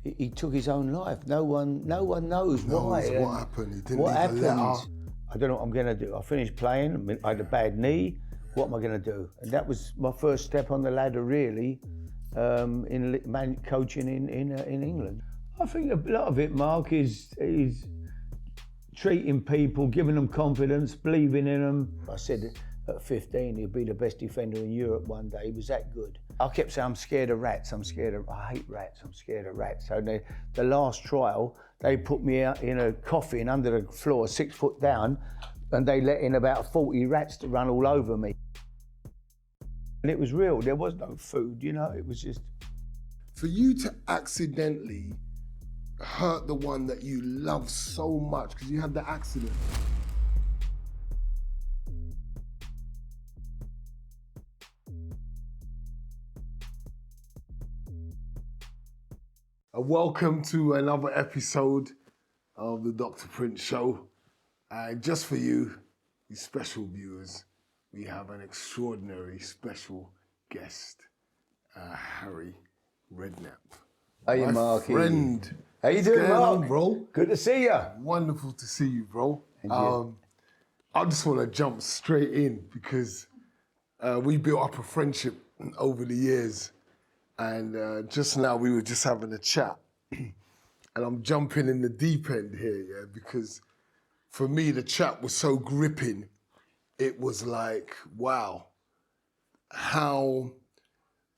he took his own life. No one knows why. What happened? He didn't what leave a happened? letter. I don't know what I'm going to do. I finished playing. I had a bad knee. What am I going to do? And that was my first step on the ladder, really, in coaching in England. I think a lot of it, Mark, is treating people, giving them confidence, believing in them. I said at 15 he'd be the best defender in Europe one day. He was that good. I kept saying, I'm scared of rats. I hate rats. I'm scared of rats. So the last trial, they put me out in a coffin under the floor, 6 foot down, and they let in about 40 rats to run all over me. And it was real. There was no food, it was just. For you to accidentally hurt the one that you love so much because you had the accident. Welcome to another episode of the Dr. Prince Show. Just for you special viewers, we have an extraordinary special guest, Harry Redknapp. How you, Mark? Friend. How you doing, Mark? On, bro? Good to see you. Wonderful to see you, bro. You. I just want to jump straight in because we built up a friendship over the years. And just now we were just having a chat. And I'm jumping in the deep end here, yeah, because for me, the chat was so gripping. It was like, wow, how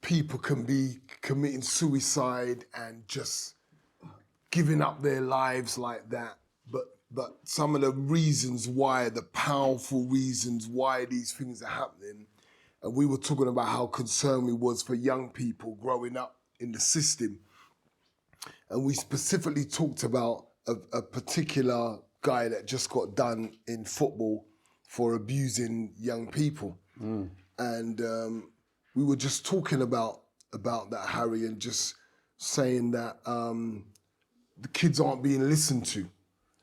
people can be committing suicide and just giving up their lives like that. But some of the reasons why, the powerful reasons why these things are happening. And we were talking about how concerned we was for young people growing up in the system. And we specifically talked about a particular guy that just got done in football for abusing young people. And we were just talking about that, Harry, and just saying that the kids aren't being listened to.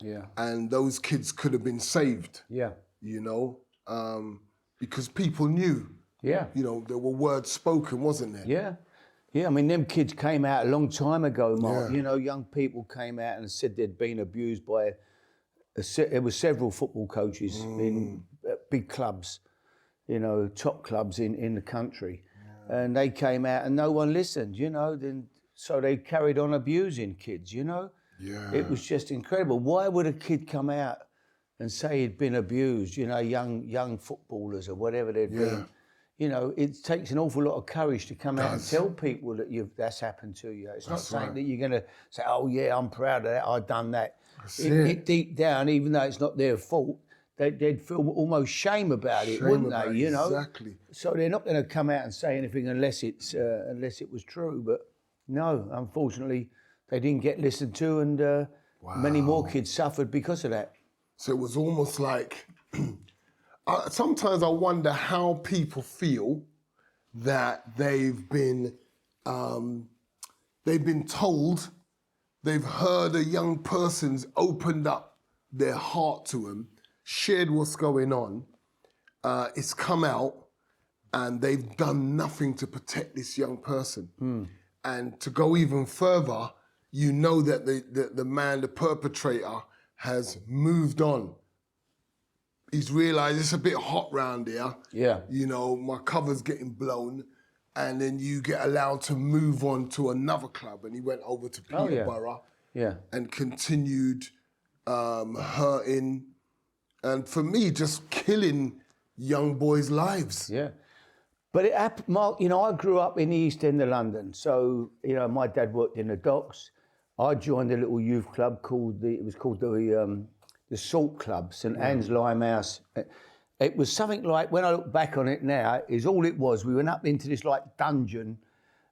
Yeah. And those kids could have been saved. Yeah. Because people knew. Yeah. There were words spoken, wasn't there? Yeah. Yeah, I mean, them kids came out a long time ago, Mark. Yeah. Young people came out and said they'd been abused by, there were several football coaches in big clubs, top clubs in the country. Yeah. And they came out and no one listened, so they carried on abusing kids, Yeah. It was just incredible. Why would a kid come out and say he'd been abused, young footballers or whatever they'd been? It takes an awful lot of courage to come out and tell people that that's happened to you. It's not something that you're going to say, oh yeah, I'm proud of that, I've done that. It deep down, even though it's not their fault, they'd feel almost shame about it, wouldn't they? Exactly. So they're not going to come out and say anything unless it was true. But no, unfortunately, they didn't get listened to, and many more kids suffered because of that. So it was almost like, sometimes I wonder how people feel that they've been told, they've heard a young person's opened up their heart to them, shared what's going on, it's come out, and they've done nothing to protect this young person. And to go even further, that the man, the perpetrator, has moved on. He's realised it's a bit hot round here. Yeah. My cover's getting blown. And then you get allowed to move on to another club. And he went over to Peterborough and continued hurting. And for me, just killing young boys' lives. Yeah. But it happened, Mark, I grew up in the East End of London. So, my dad worked in the docks. I joined a little youth club called the Salt Club, St Anne's Limehouse. It was something like, when I look back on it now, is all it was. We went up into this dungeon,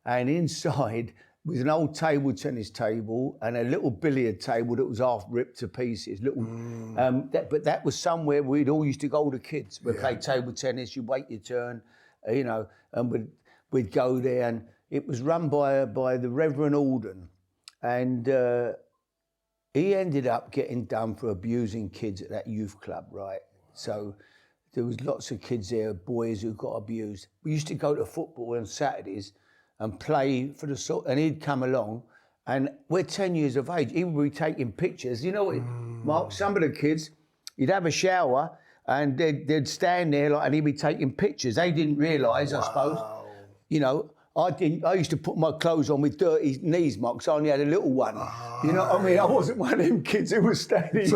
and inside was an old table tennis table and a little billiard table that was half ripped to pieces. But that was somewhere we'd all used to go, all the kids. We'd play table tennis, you'd wait your turn, and we'd go there. And it was run by the Reverend Alden. And he ended up getting done for abusing kids at that youth club, right? So there was lots of kids there, boys who got abused. We used to go to football on Saturdays and play for the sort, and he'd come along And we're 10 years of age. He would be taking pictures. You know what, Mark? Some of the kids, you'd have a shower and they'd stand there and he'd be taking pictures. They didn't realise, I suppose. You know, I didn't. I used to put my clothes on with dirty knees, Mark, because I only had a little one. You know what I mean? I wasn't one of them kids who was standing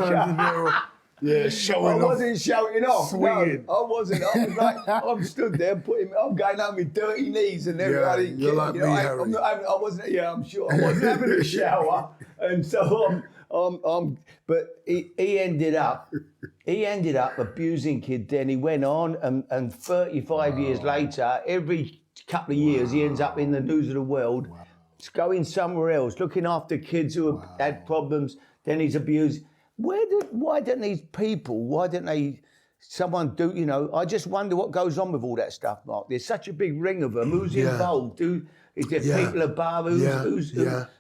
Yeah, showing off. I wasn't showing off. Swinging. No, I wasn't. I was like, I'm stood there I'm going home with dirty knees and everything. You're like me, Harry. I wasn't. Yeah, I'm sure. I wasn't having a shower, and so but he ended up abusing kids. Then he went on, and 35 years later, every couple of years, he ends up in the news of the world. Wow. Going somewhere else, looking after kids who have had problems. Then he's abused. Why don't these people? Why don't someone do? You know, I just wonder what goes on with all that stuff, Mark. There's such a big ring of them. Who's involved? Is there people above?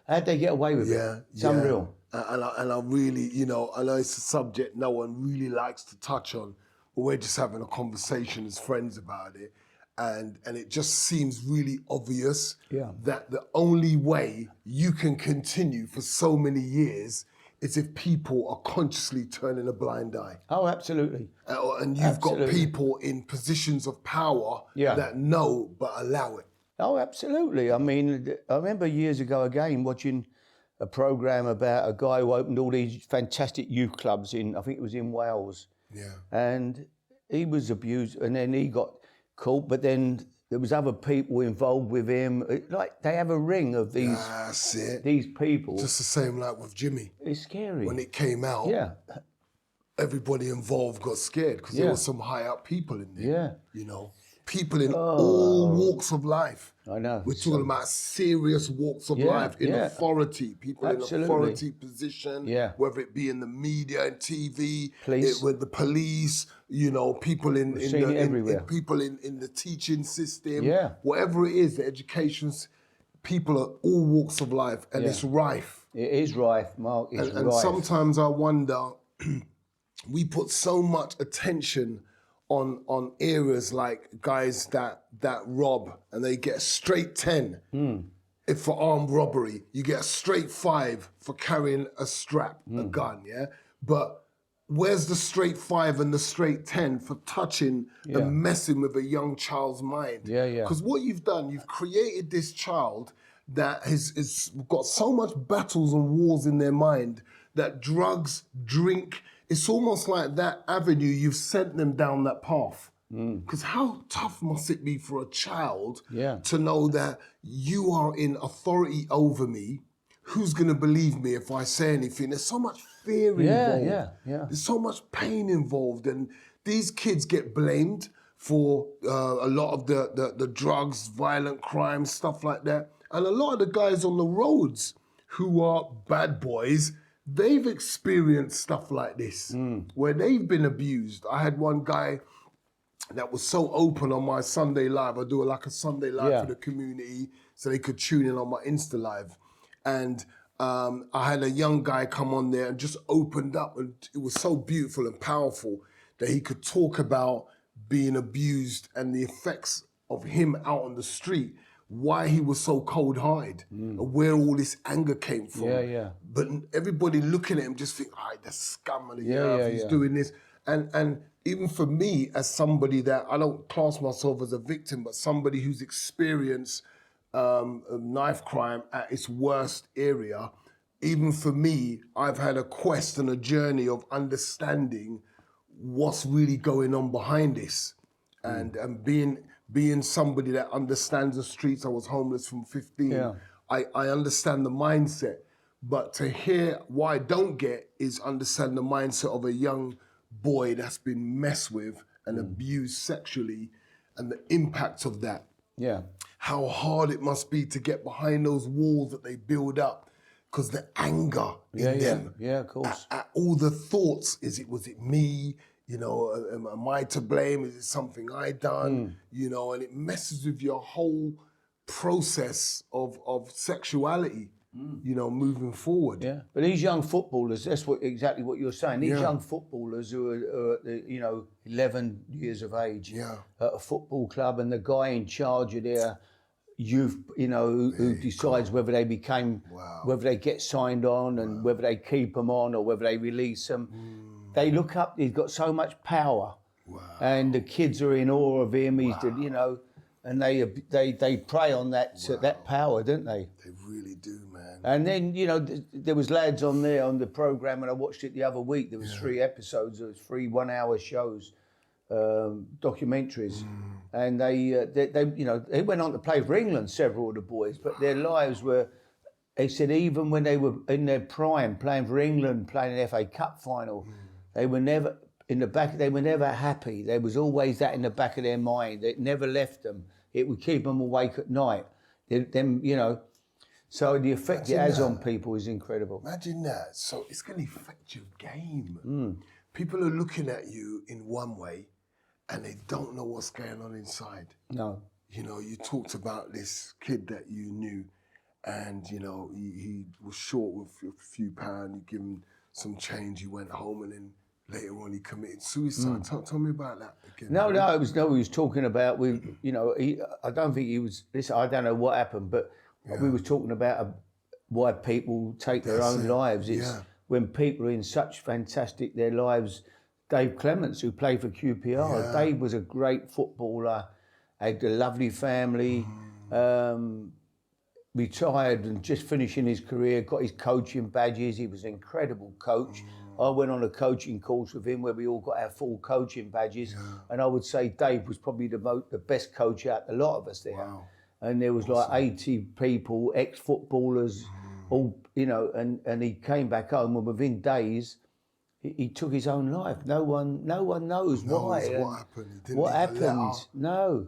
How'd they get away with it? It's unreal. And I really, you know, I know it's a subject no one really likes to touch on, but we're just having a conversation as friends about it. And it just seems really obvious that the only way you can continue for so many years is if people are consciously turning a blind eye. Oh, absolutely. And you've got people in positions of power that know but allow it. Oh, absolutely. I mean, I remember years ago again watching a programme about a guy who opened all these fantastic youth clubs I think it was in Wales. Yeah. And he was abused and then he got caught, but then there was other people involved with him. Like they have a ring of these these people. Just the same like with Jimmy. It's scary. When it came out, everybody involved got scared because there were some high up people in there. Yeah. You know, people in all walks of life. I know. We're talking about serious walks of life in authority, people in authority position, whether it be in the media and TV, with the police, you know, people in the teaching system, whatever it is, the education's people are all walks of life, and it's rife. It is rife, Mark. It's rife. And sometimes I wonder, we put so much attention on areas like guys that rob and they get a straight 10 if for armed robbery. You get a straight 5 for carrying a strap, a gun, But where's the straight 5 and the straight 10 for touching and messing with a young child's mind? Because what you've done, you've created this child that has got so much battles and wars in their mind that drugs, drink, it's almost like that avenue, you've sent them down that path. Because how tough must it be for a child to know that you are in authority over me? Who's going to believe me if I say anything? There's so much fear involved. There's so much pain involved. And these kids get blamed for a lot of the drugs, violent crimes, stuff like that. And a lot of the guys on the roads who are bad boys, they've experienced stuff like this, where they've been abused. I had one guy that was so open on my Sunday Live. I do like a Sunday Live for the community so they could tune in on my Insta Live. And I had a young guy come on there and just opened up, and it was so beautiful and powerful that he could talk about being abused and the effects of him out on the street, why he was so cold-hearted, and where all this anger came from. But everybody looking at him just think, the scum of the earth, he's doing this. And even for me, as somebody that, I don't class myself as a victim, but somebody who's experienced a knife crime at its worst area, even for me, I've had a quest and a journey of understanding what's really going on behind this. And being somebody that understands the streets, I was homeless from 15. I understand the mindset, but to hear what I don't get is understand the mindset of a young boy that's been messed with and abused sexually and the impact of that. How hard it must be to get behind those walls that they build up, because the anger in them. Of course. At all the thoughts, was it me? You know, am I to blame? Is it something I done? You know, and it messes with your whole process of sexuality, you know, moving forward. But these young footballers, that's exactly what you're saying. These young footballers who are 11 years of age at a football club, and the guy in charge of youth, who decides whether they whether they get signed on and whether they keep them on or whether they release them. They look up. He's got so much power, and the kids are in awe of him. He's, and they prey on that power, don't they? They really do, man. And then there was lads on there on the program, and I watched it the other week. There was 3 episodes. There was 3 one-hour shows, documentaries, and they went on to play for England. Several of the boys, but their lives were. They said even when they were in their prime, playing for England, playing an FA Cup final, they were never They were never happy. There was always that in the back of their mind. It never left them. It would keep them awake at night. So the effect it has on people is incredible. Imagine that. So it's going to affect your game. People are looking at you in one way, and they don't know what's going on inside. No. You talked about this kid that you knew, and he was short with a few pounds. You give him some change. He went home, and then later on he committed suicide. Tell me about that again. No, he was talking about I don't think he was. Listen, I don't know what happened, but we was talking about why people take their own lives. It's when people are in such fantastic their lives. Dave Clements, who played for QPR, Dave was a great footballer, had a lovely family, retired and just finishing his career, got his coaching badges. He was an incredible coach. I went on a coaching course with him where we all got our full coaching badges, and I would say Dave was probably the best coach out of a lot of us there. Wow. And there was like 80 people, ex-footballers, all and he came back home, and within days he took his own life. No one knows why. What happened? He didn't what even let happened? out. No,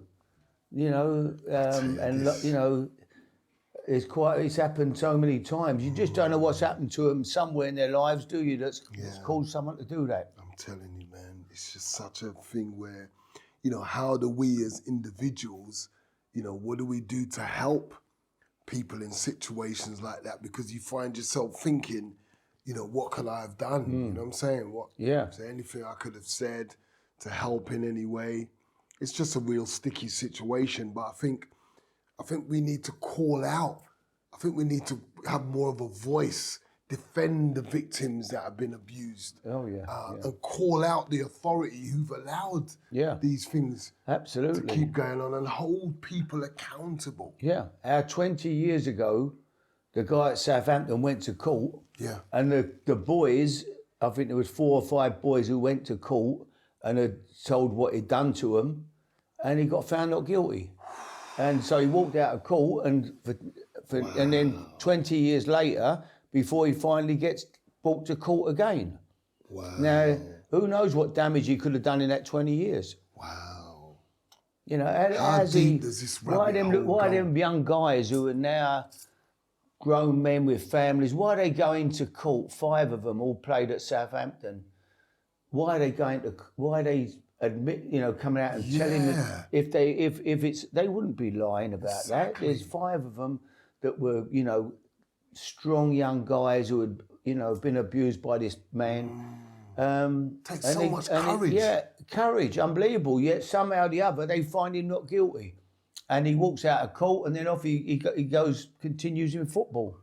it's happened so many times. You just don't know what's happened to them somewhere in their lives, do you? That's caused someone to do that. I'm telling you, man, it's just such a thing where, how do we as individuals, what do we do to help people in situations like that? Because you find yourself thinking, what could I have done? You know what I'm saying? Is there anything I could have said to help in any way? It's just a real sticky situation, but I think we need to call out. I think we need to have more of a voice, defend the victims that have been abused. And call out the authority who've allowed these things to keep going on and hold people accountable. Yeah. 20 years ago, the guy at Southampton went to court. Yeah. And the boys, I think there was 4 or 5 boys who went to court and had told what he'd done to them, and he got found not guilty. And so he walked out of court, and then 20 years later, before he finally gets brought to court again. Wow. Now, who knows what damage he could have done in that 20 years? Wow. How deep does this rabbit hole why go? them young guys who are now grown men with families, why are they going to court? 5 of them all played at Southampton. Why are they coming out and telling them if they wouldn't be lying about that. There's 5 of them that were, strong young guys who had, been abused by this man. Takes so much courage. Courage, unbelievable. Yet somehow or the other they find him not guilty, and he walks out of court, and then off he goes, continues in football.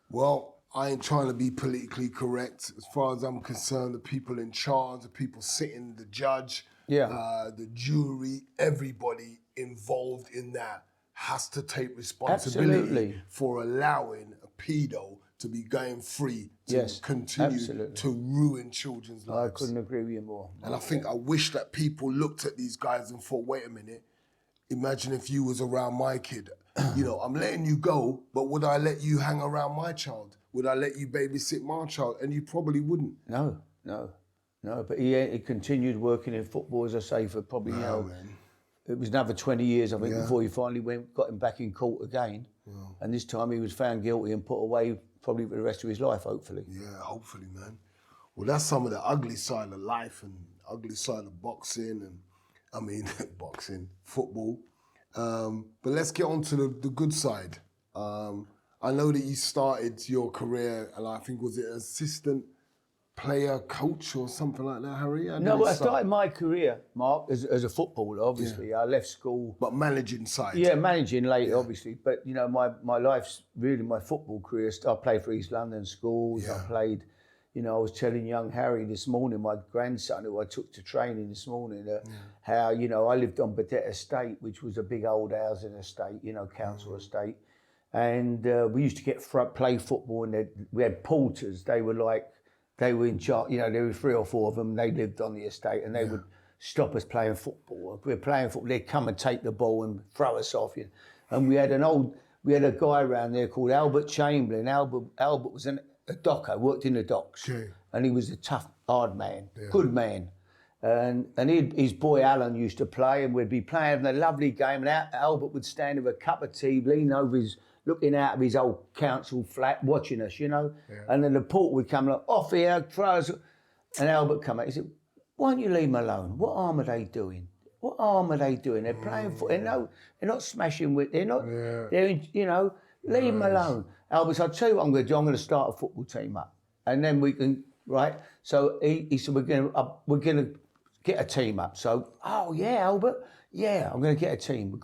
Well, I ain't trying to be politically correct. As far as I'm concerned, the people in charge, the people sitting, the judge, the jury, everybody involved in that has to take responsibility for allowing a pedo to be going free to continue to ruin children's lives. I couldn't agree with you more. And I wish that people looked at these guys and thought, wait a minute, imagine if you was around my kid. I'm letting you go, but would I let you hang around my child? Would I let you babysit my child? And you probably wouldn't. No. But he continued working in football, as I say, for probably, it was another 20 years, I think, before he finally got him back in court again. Wow. And this time he was found guilty and put away probably for the rest of his life, hopefully. Yeah, hopefully, man. Well, that's some of the ugly side of life and ugly side of boxing boxing, football. But let's get on to the good side. I know that you started your career, and I think was it assistant player, coach, or something like that, Harry? No, I started my career, Mark, as a footballer, obviously. Yeah. I left school. But managing side. Yeah, managing later, obviously. But, you know, my life's really my football career. I played for East London schools. Yeah. I played, you know, I was telling young Harry this morning, my grandson, who I took to training this morning, how, you know, I lived on Badet Estate, which was a big old housing estate, you know, council estate. And we used to play football, and we had porters. They were in charge, you know, there were 3 or 4 of them. They lived on the estate, and they would stop us playing football. If we were playing football, they'd come and take the ball and throw us off. You know? And we had a guy around there called Albert Chamberlain. Albert was a docker, worked in the docks. Okay. And he was a tough, hard man, good man. And his boy Alan used to play, and we'd be playing a lovely game, and Albert would stand with a cup of tea, lean over looking out of his old council flat, watching us, you know. Yeah. And then the porter would come like, off here, throw us. And Albert come out, he said, why don't you leave them alone? What harm are they doing? What harm are they doing? They're playing football. They're not smashing with, they're not, you know, leave them alone. Albert said, I'll tell you what I'm going to do. I'm going to start a football team up. And then we can, right? So he said, we're going to get a team up. So, oh yeah, Albert, yeah, I'm going to get a team.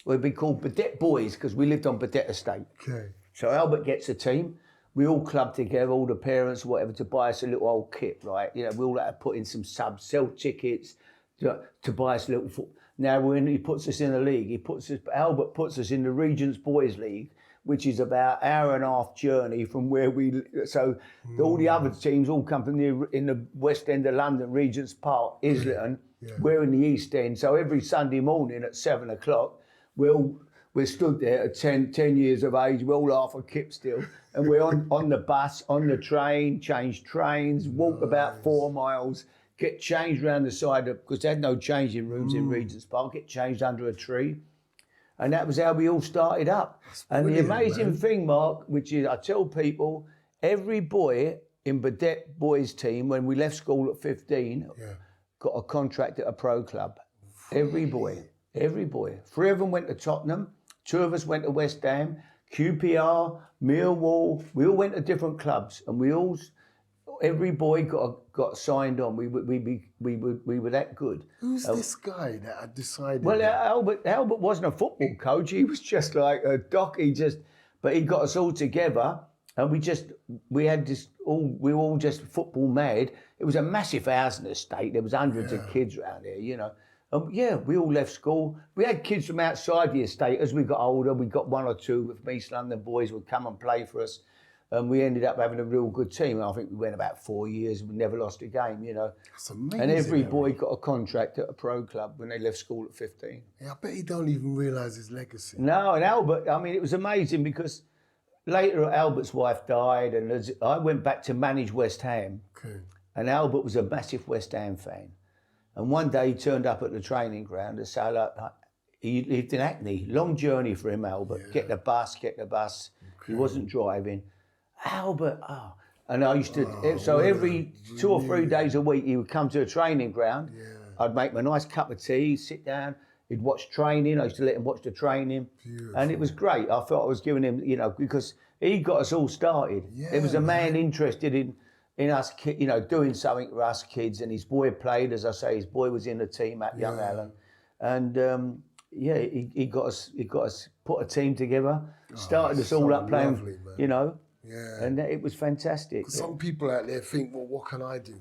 We'd be called Badet Boys because we lived on Badet Estate. Okay. So Albert gets a team. We all clubbed together, all the parents, whatever, to buy us a little old kit, right? You know, we all had to put in some subs, sell tickets to buy us a little football. Now, when he puts us in the league, Albert puts us in the Regents Boys League, which is about an hour and a half journey from where all the other teams all come from in the West End of London, Regent's Park, Islington. Yeah. We're in the East End. So every Sunday morning at 7 o'clock, we're stood there at 10 years of age, we're all half a kip still, and we're on the bus, on the train, change trains, walk about 4 miles, get changed around the side because they had no changing rooms in Regent's Park, get changed under a tree. And that was how we all started up. And the amazing thing, Mark, which is I tell people, every boy in Badet Boys team, when we left school at 15, got a contract at a pro club. Every boy. 3 of them went to Tottenham, 2 of us went to West Ham, QPR, Millwall. We all went to different clubs, and every boy got signed on. We were that good. Who's this guy that I decided? Well, Albert wasn't a football coach. He was just like a doc. But he got us all together, and we were all just football mad. It was a massive housing estate. There was hundreds of kids around here, you know. We all left school. We had kids from outside the estate. As we got older, we got 1 or 2 from East London boys would come and play for us. And we ended up having a real good team. I think we went about 4 years. We never lost a game, you know. That's amazing. And every boy got a contract at a pro club when they left school at 15. Yeah, I bet he don't even realise his legacy. No, and Albert, I mean, it was amazing because later Albert's wife died, and I went back to manage West Ham. Okay. And Albert was a massive West Ham fan. And one day he turned up at the training ground and said, he lived in Hackney. Long journey for him, Albert. Yeah. Get the bus. Okay. He wasn't driving. Albert, And I used to, every 2 or 3 days a week, he would come to a training ground. Yeah. I'd make him a nice cup of tea, sit down. He'd watch training. I used to let him watch the training. Beautiful. And it was great. I felt I was giving him, you know, because he got us all started. Yeah, there was a man interested in us, you know, doing something for us kids, and his boy played, as I say, his boy was in the team at young Alan, and he got us put a team together, started us all up playing, lovely, you know, and it was fantastic. Some people out there think, well, what can I do?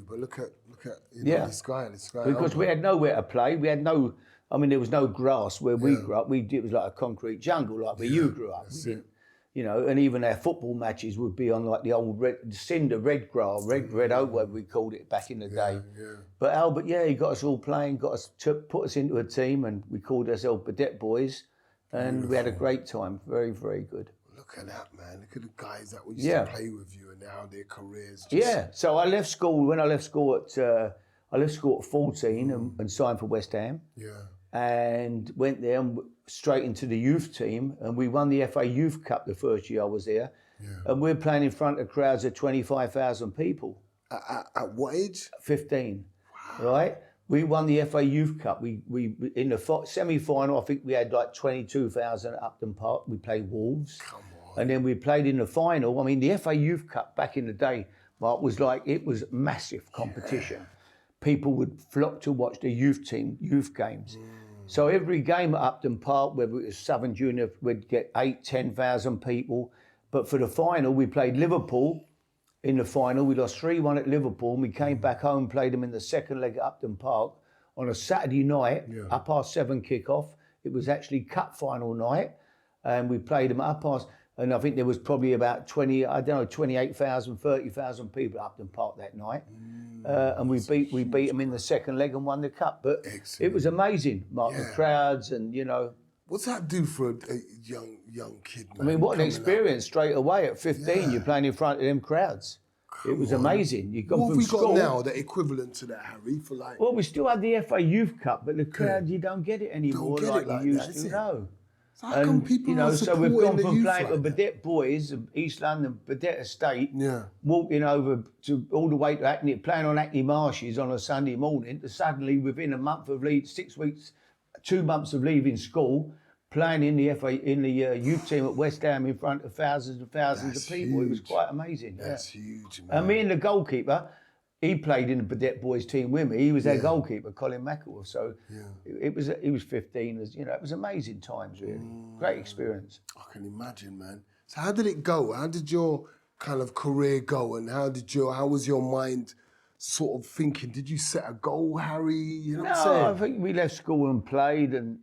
But look at you know, this guy. Because we had nowhere to play. We had no, I mean, there was no grass where we grew up. It was like a concrete jungle, like where you grew up. We didn't. You know, and even our football matches would be on like the old cinder red grass, red oak, whatever we called it back in the day. Yeah. But Albert, he got us all playing, put us into a team, and we called ourselves Badet Boys, and we had a great time. Very, very good. Look at that, man. Look at the guys that used to play with you, and now their careers. So I left school. When I left school at 14 and signed for West Ham. Yeah. And went there and straight into the youth team, and we won the FA Youth Cup the first year I was there. Yeah. And we're playing in front of crowds of 25,000 people. At what age? 15. Wow. Right? We won the FA Youth Cup. We in the semi-final, I think we had like 22,000 at Upton Park. We played Wolves. Come on. And then we played in the final. I mean, the FA Youth Cup back in the day But it was massive competition. People would flock to watch the youth games. So every game at Upton Park, whether it was Southern Junior, we'd get 8,000-10,000 people. But for the final, we played Liverpool. In the final, we lost 3-1 at Liverpool, and we came back home, played them in the second leg at Upton Park on a Saturday night, 7:30 kick-off. It was actually cup final night, and we played them at 7:30. And I think there was probably about 28,000, 30,000 people at Upton Park that night. And we beat them in the second leg and won the cup. But it was amazing, Mark, the crowds and, What's that do for a young kid, man? I mean, what an experience straight away at 15. You're playing in front of them crowds. It was amazing. You got what from have we school. got now, the equivalent to that, Harry, for like... Well, we still had the FA Youth Cup, but the crowd, you don't get it anymore like you used to. No. So how come people are so we've supporting gone the from youth playing like for that? Badette Boys, East London, Badette Estate, walking over to all the way to Hackney, playing on Hackney Marshes on a Sunday morning, to suddenly within a month of leave, 6 weeks, 2 months of leaving school, playing in the FA in the youth team at West Ham in front of thousands and thousands of people. Huge. It was quite amazing. That's huge, man. And me and the goalkeeper, he played in the Badette Boys team with me. He was their goalkeeper, Colin McElworth. So he was 15. It was amazing times, really. Great experience. I can imagine, man. So how did it go? How did your kind of career go? And how was your mind sort of thinking? Did you set a goal, Harry? You know what I'm saying? I think we left school and played, and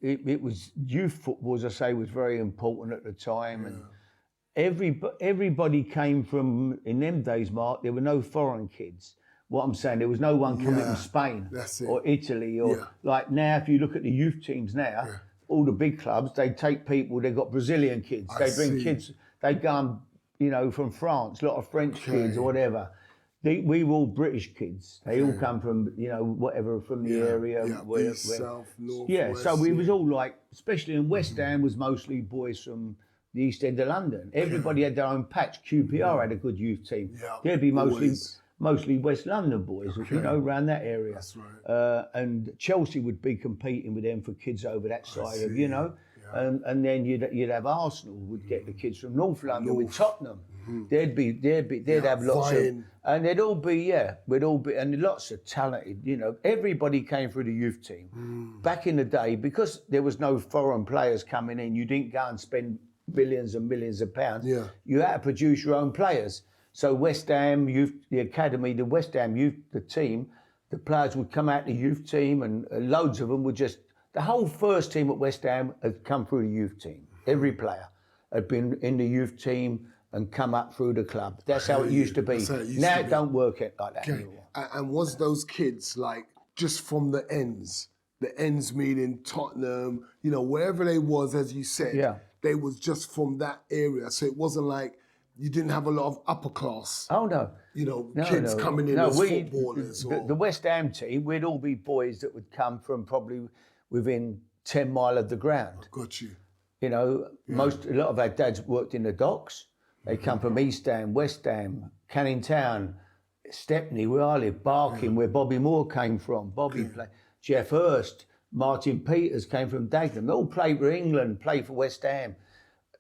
it was youth football, as I say, was very important at the time, and everybody came from, in them days, Mark. There were no foreign kids. What I'm saying, there was no one coming from Spain or Italy or like now. If you look at the youth teams now, all the big clubs, they take people. They've got Brazilian kids. They bring kids. They go, from France, a lot of French kids or whatever. We were all British kids. They all come from, whatever, from the area. East, south, north, west. So we was all like, especially in West Ham, was mostly boys from the East End of London. Everybody had their own patch. QPR had a good youth team. They'd be mostly West London boys, around that area. That's right. And Chelsea would be competing with them for kids over that side of, and then you'd have Arsenal would get the kids from North London with Tottenham. They'd have lots of, and they'd all be, and lots of talented, everybody came through the youth team. Back in the day, because there was no foreign players coming in, you didn't go and spend millions and millions of pounds. You had to produce your own players. So West Ham Youth, the academy, the West Ham Youth, the team, the players would come out the youth team, and loads of them would just, the whole first team at West Ham had come through the youth team. Every player had been in the youth team and come up through the club. That's how it used to be. Now it don't work like that anymore. And was those kids like just from the ends? The ends meaning Tottenham, wherever they was, as you said, they was just from that area. So it wasn't like you didn't have a lot of upper class. Oh no. Kids coming in as footballers. The West Ham team, we'd all be boys that would come from probably within 10 mile of the ground. Got you. A lot of our dads worked in the docks. They come from East Ham, West Ham, Canning Town, Stepney, where I live, Barking, where Bobby Moore came from. Bobby played. Jeff Hurst, Martin Peters came from Dagenham. They all played for England, played for West Ham.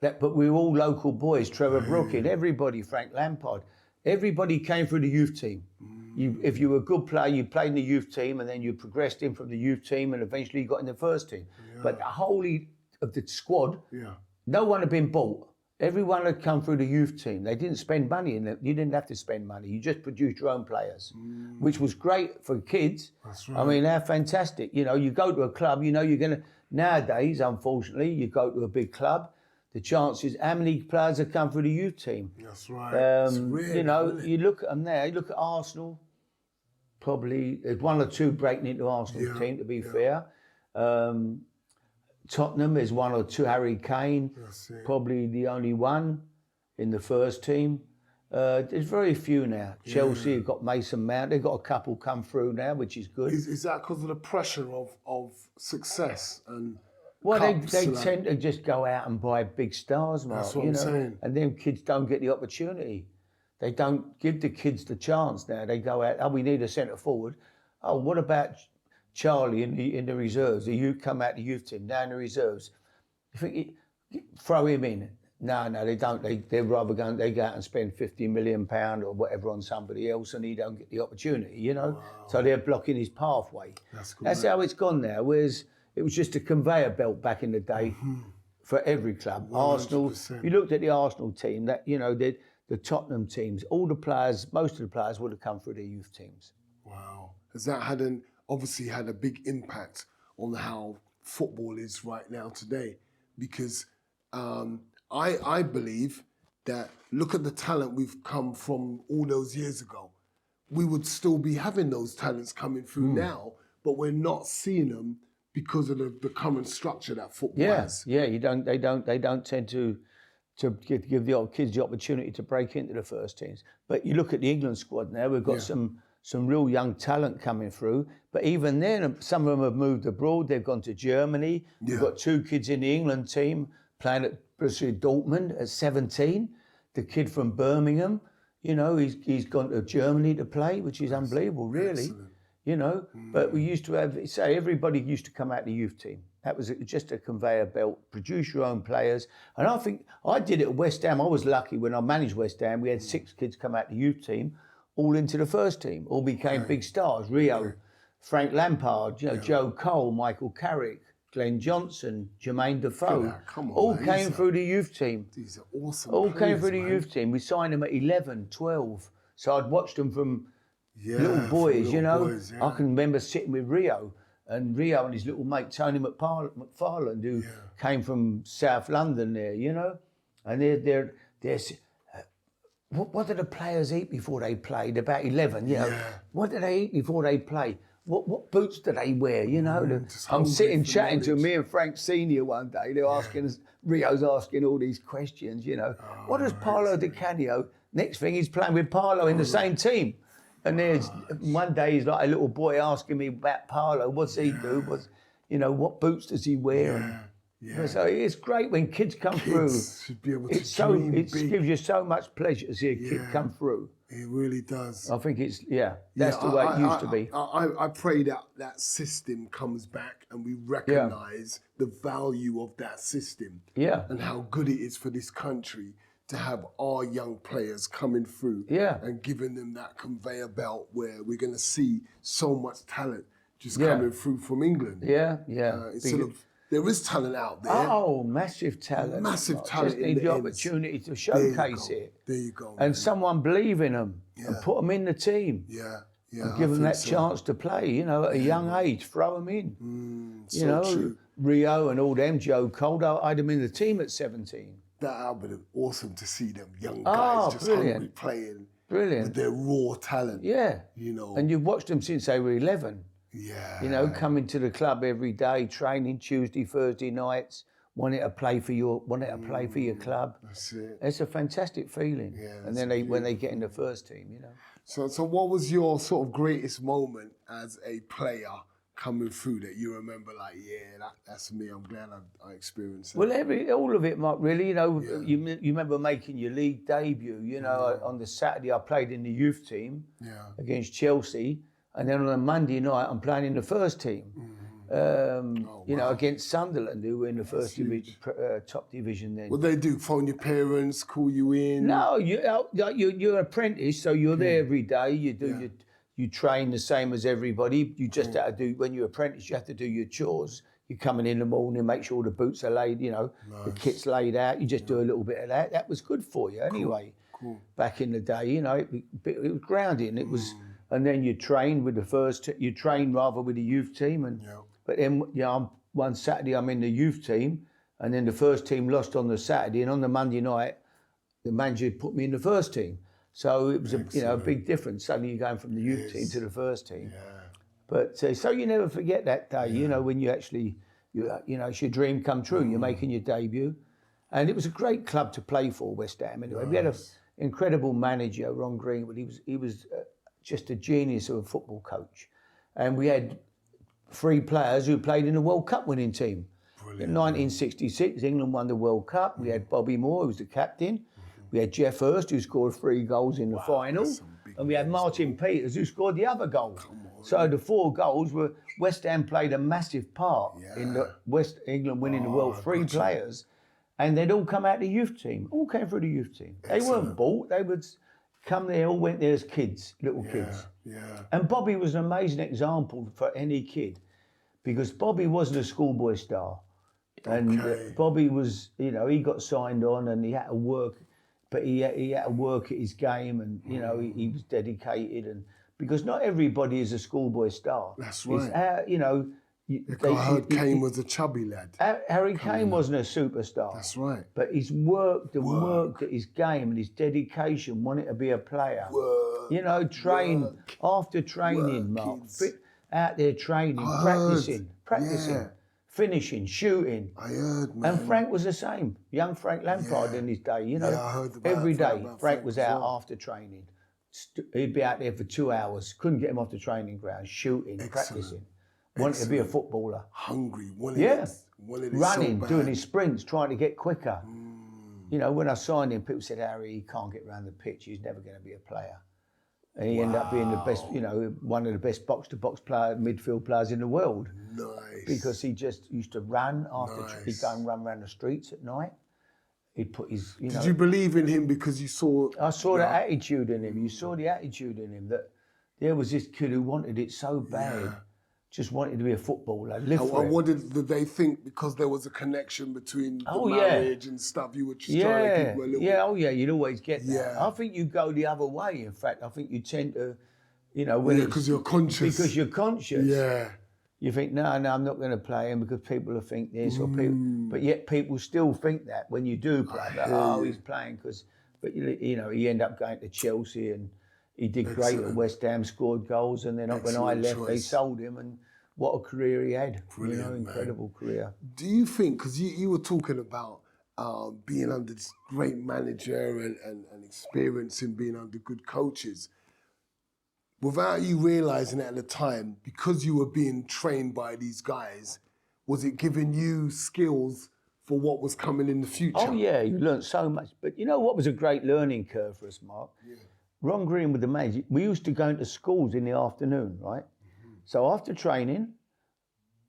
But we were all local boys. Trevor Brooking, everybody, Frank Lampard. Everybody came through the youth team. If you were a good player, you played in the youth team, and then you progressed in from the youth team, and eventually you got in the first team. But the whole of the squad, no one had been bought. Everyone had come through the youth team. They didn't spend money in it. You didn't have to spend money. You just produced your own players, which was great for kids. That's right. I mean, they're fantastic. You go to a club, you're going to... Nowadays, unfortunately, you go to a big club, the chances, how many players have come through the youth team? That's right. It's weird, you look at them there, you look at Arsenal, probably, there's one or two breaking into Arsenal team, to be fair. Tottenham, there's one or two. Harry Kane, probably the only one in the first team. There's very few now. Chelsea have got Mason Mount. They've got a couple come through now, which is good. Is that because of the pressure of success and? Well, they tend to just go out and buy big stars, Mark. That's what I'm saying. And then kids don't get the opportunity. They don't give the kids the chance now. They go out. Oh, we need a centre forward. Oh, what about Charlie in the reserves? You come out the youth team, down the reserves. You think throw him in. No, they don't. They'd rather they go out and spend £50 million or whatever on somebody else, and he don't get the opportunity, you know. Wow. So they're blocking his pathway. That's how it's gone now. Whereas it was just a conveyor belt back in the day for every club. 100%. Arsenal. If you looked at the Arsenal team, that the Tottenham teams, all the players, most of the players would have come through their youth teams. Wow. Has that obviously had a big impact on how football is right now today? Because I believe that, look at the talent we've come from all those years ago. We would still be having those talents coming through now, but we're not seeing them because of the current structure that football has. Yeah, they don't tend to give the old kids the opportunity to break into the first teams. But you look at the England squad now, we've got some real young talent coming through. But even then, some of them have moved abroad. They've gone to Germany. We've got 2 kids in the England team playing at Borussia Dortmund at 17. The kid from Birmingham, you know, he's gone to Germany to play, which is unbelievable, really. Excellent. You know, but we used to have, everybody used to come out the youth team. That was just a conveyor belt, produce your own players. And I think I did it at West Ham. I was lucky when I managed West Ham. We had 6 kids come out the youth team, all into the first team, all became big stars. Rio, Frank Lampard, Joe Cole, Michael Carrick, Glenn Johnson, Jermaine Defoe, all came through the youth team. These are awesome all players, came through the man. youth team. We signed them at 11, 12. So I'd watched them from little boys, I can remember sitting with Rio and his little mate Tony McFarland, who came from South London there, you know. And they're what do the players eat before they play? They're about 11, you know. What do they eat before they play? What boots do they wear? You know, I'm sitting chatting to me and Frank Senior one day. They're asking us, Rio's asking all these questions. You know, what does Paolo Di Canio? Next thing he's playing with Paolo in the same team. And there's one day he's like a little boy asking me about Paolo. What's he do? What boots does he wear? So it's great when kids come through. Should be able to dream it big. gives you so much pleasure to see a kid come through. It really does. I think that's the way it used to be. I pray that system comes back and we recognise the value of that system and how good it is for this country to have our young players coming through and giving them that conveyor belt where we're going to see so much talent just coming through from England. There is talent out there. Oh, massive talent. Massive talent. Just need the opportunity to showcase it. There you go. And someone believe in them and put them in the team. And give them that chance to play, at a young age, throw them in. True. Rio and all them, Joe Cole, I had them in the team at 17. That would have been awesome to see them young guys just hungry playing with their raw talent. And you've watched them since they were 11. Coming to the club every day, training Tuesday, Thursday nights, wanting to play for your club. That's it. It's a fantastic feeling. And then when they get in the first team, So what was your sort of greatest moment as a player coming through that you remember? Like, that's me. I'm glad I experienced that. Well, all of it, Mark. Really, you remember making your league debut. On the Saturday I played in the youth team against Chelsea. And then on a Monday night, I'm playing in the first team, against Sunderland, who were in the first division, top division then. What they do? Phone your parents, call you in? No, you're an apprentice, so you're there every day. You train the same as everybody. You just have to do, when you're apprentice, you have to do your chores. You're coming in the morning, make sure the boots are laid, the kit's laid out. You just do a little bit of that. That was good for you anyway. Cool. Back in the day, it was grounding. It was. And then you train with with the youth team. But then, one Saturday I'm in the youth team, and then the first team lost on the Saturday, and on the Monday night, the manager put me in the first team. So it was a big difference. Suddenly you're going from the youth team to the first team. But so you never forget that day, when you actually, it's your dream come true. You're making your debut. And it was a great club to play for, West Ham. Anyway, we had an incredible manager, Ron Greenwood. He was just a genius of a football coach. And we had 3 players who played in the World Cup winning team. Brilliant. In 1966, England won the World Cup. We had Bobby Moore, who was the captain. We had Jeff Hurst, who scored 3 goals in the final. And we had Martin Peters, who scored the other goal. So the 4 goals were, West Ham played a massive part in the England winning the world. 3 players. And they'd all come out the youth team. All came through the youth team. They weren't bought. They would come there, all went there as kids, little kids. Yeah. And Bobby was an amazing example for any kid because Bobby wasn't a schoolboy star. And Bobby was, you know, he got signed on and he had to work, but he had to work at his game and, you know, he was dedicated. And because not everybody is a schoolboy star. That's right. It's, you know, I heard Kane was a chubby lad. Harry Kane wasn't a superstar. That's right. But he's worked and worked at his game and his dedication, wanted to be a player. You know, train after training, Mark. Out there training, practicing, finishing, shooting. I heard, man. And Frank was the same. Young Frank Lampard in his day, you know. I heard about every day about Frank was out after training. He'd be out there for 2 hours. Couldn't get him off the training ground, shooting, practicing. Wanted to be a footballer. Hungry. Running, doing his sprints, trying to get quicker. You know, when I signed him, people said, Harry, he can't get around the pitch. He's never going to be a player. And he ended up being the best, you know, one of the best box-to-box midfield players in the world. Nice. Because he just used to run after, he'd go and run around the streets at night. He'd put his, you know. Did you believe in him because you saw... I saw the attitude in him. You saw the attitude in him that there was this kid who wanted it so bad. Just wanted to be a footballer. What did they think? Because there was a connection between the marriage and stuff. You were just trying to keep a little. You'd always get that. I think you go the other way. In fact, I think you tend to, you know, because you're conscious. Because you're conscious. Yeah. You think, no, I'm not going to play him because people will think this or people. But yet people still think that when you do play. He's playing because. But you know, he ended up going to Chelsea and. He did great at West Ham, scored goals, and then when I left, they sold him, and what a career he had. Brilliant, you know, incredible career. Do you think, because you were talking about being under this great manager and experiencing being under good coaches, without you realising it at the time, because you were being trained by these guys, was it giving you skills for what was coming in the future? Oh yeah, you learned so much. But you know what was a great learning curve for us, Mark? Yeah. Ron Green with the manager, we used to go into schools in the afternoon, right? So after training,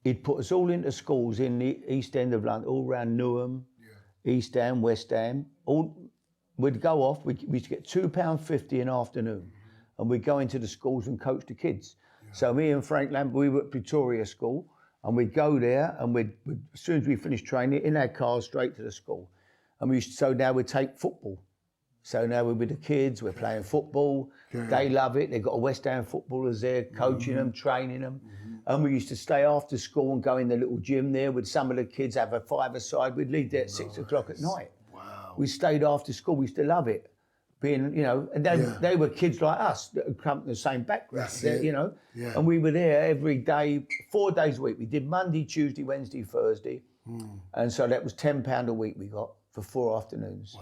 he'd put us all into schools in the East End of London, all around Newham, East Ham, West Ham. We'd go off, we used to get £2.50 an afternoon, and we'd go into the schools and coach the kids. So me and Frank Lampard, we were at Pretoria School, and we'd go there, and as soon as we finished training, in our cars straight to the school. And so now we'd take football. So now we're with the kids, we're playing football. They love it. They've got a West Ham footballers there, coaching them, training them. And we used to stay after school and go in the little gym there with some of the kids, have a five-a-side. We'd leave there at 6 o'clock at night. Wow. We stayed after school. We used to love it. Being, you know, and they were kids like us that had come from the same background, you know. And we were there every day, 4 days a week. We did Monday, Tuesday, Wednesday, Thursday. And so that was £10 a week we got for 4 afternoons.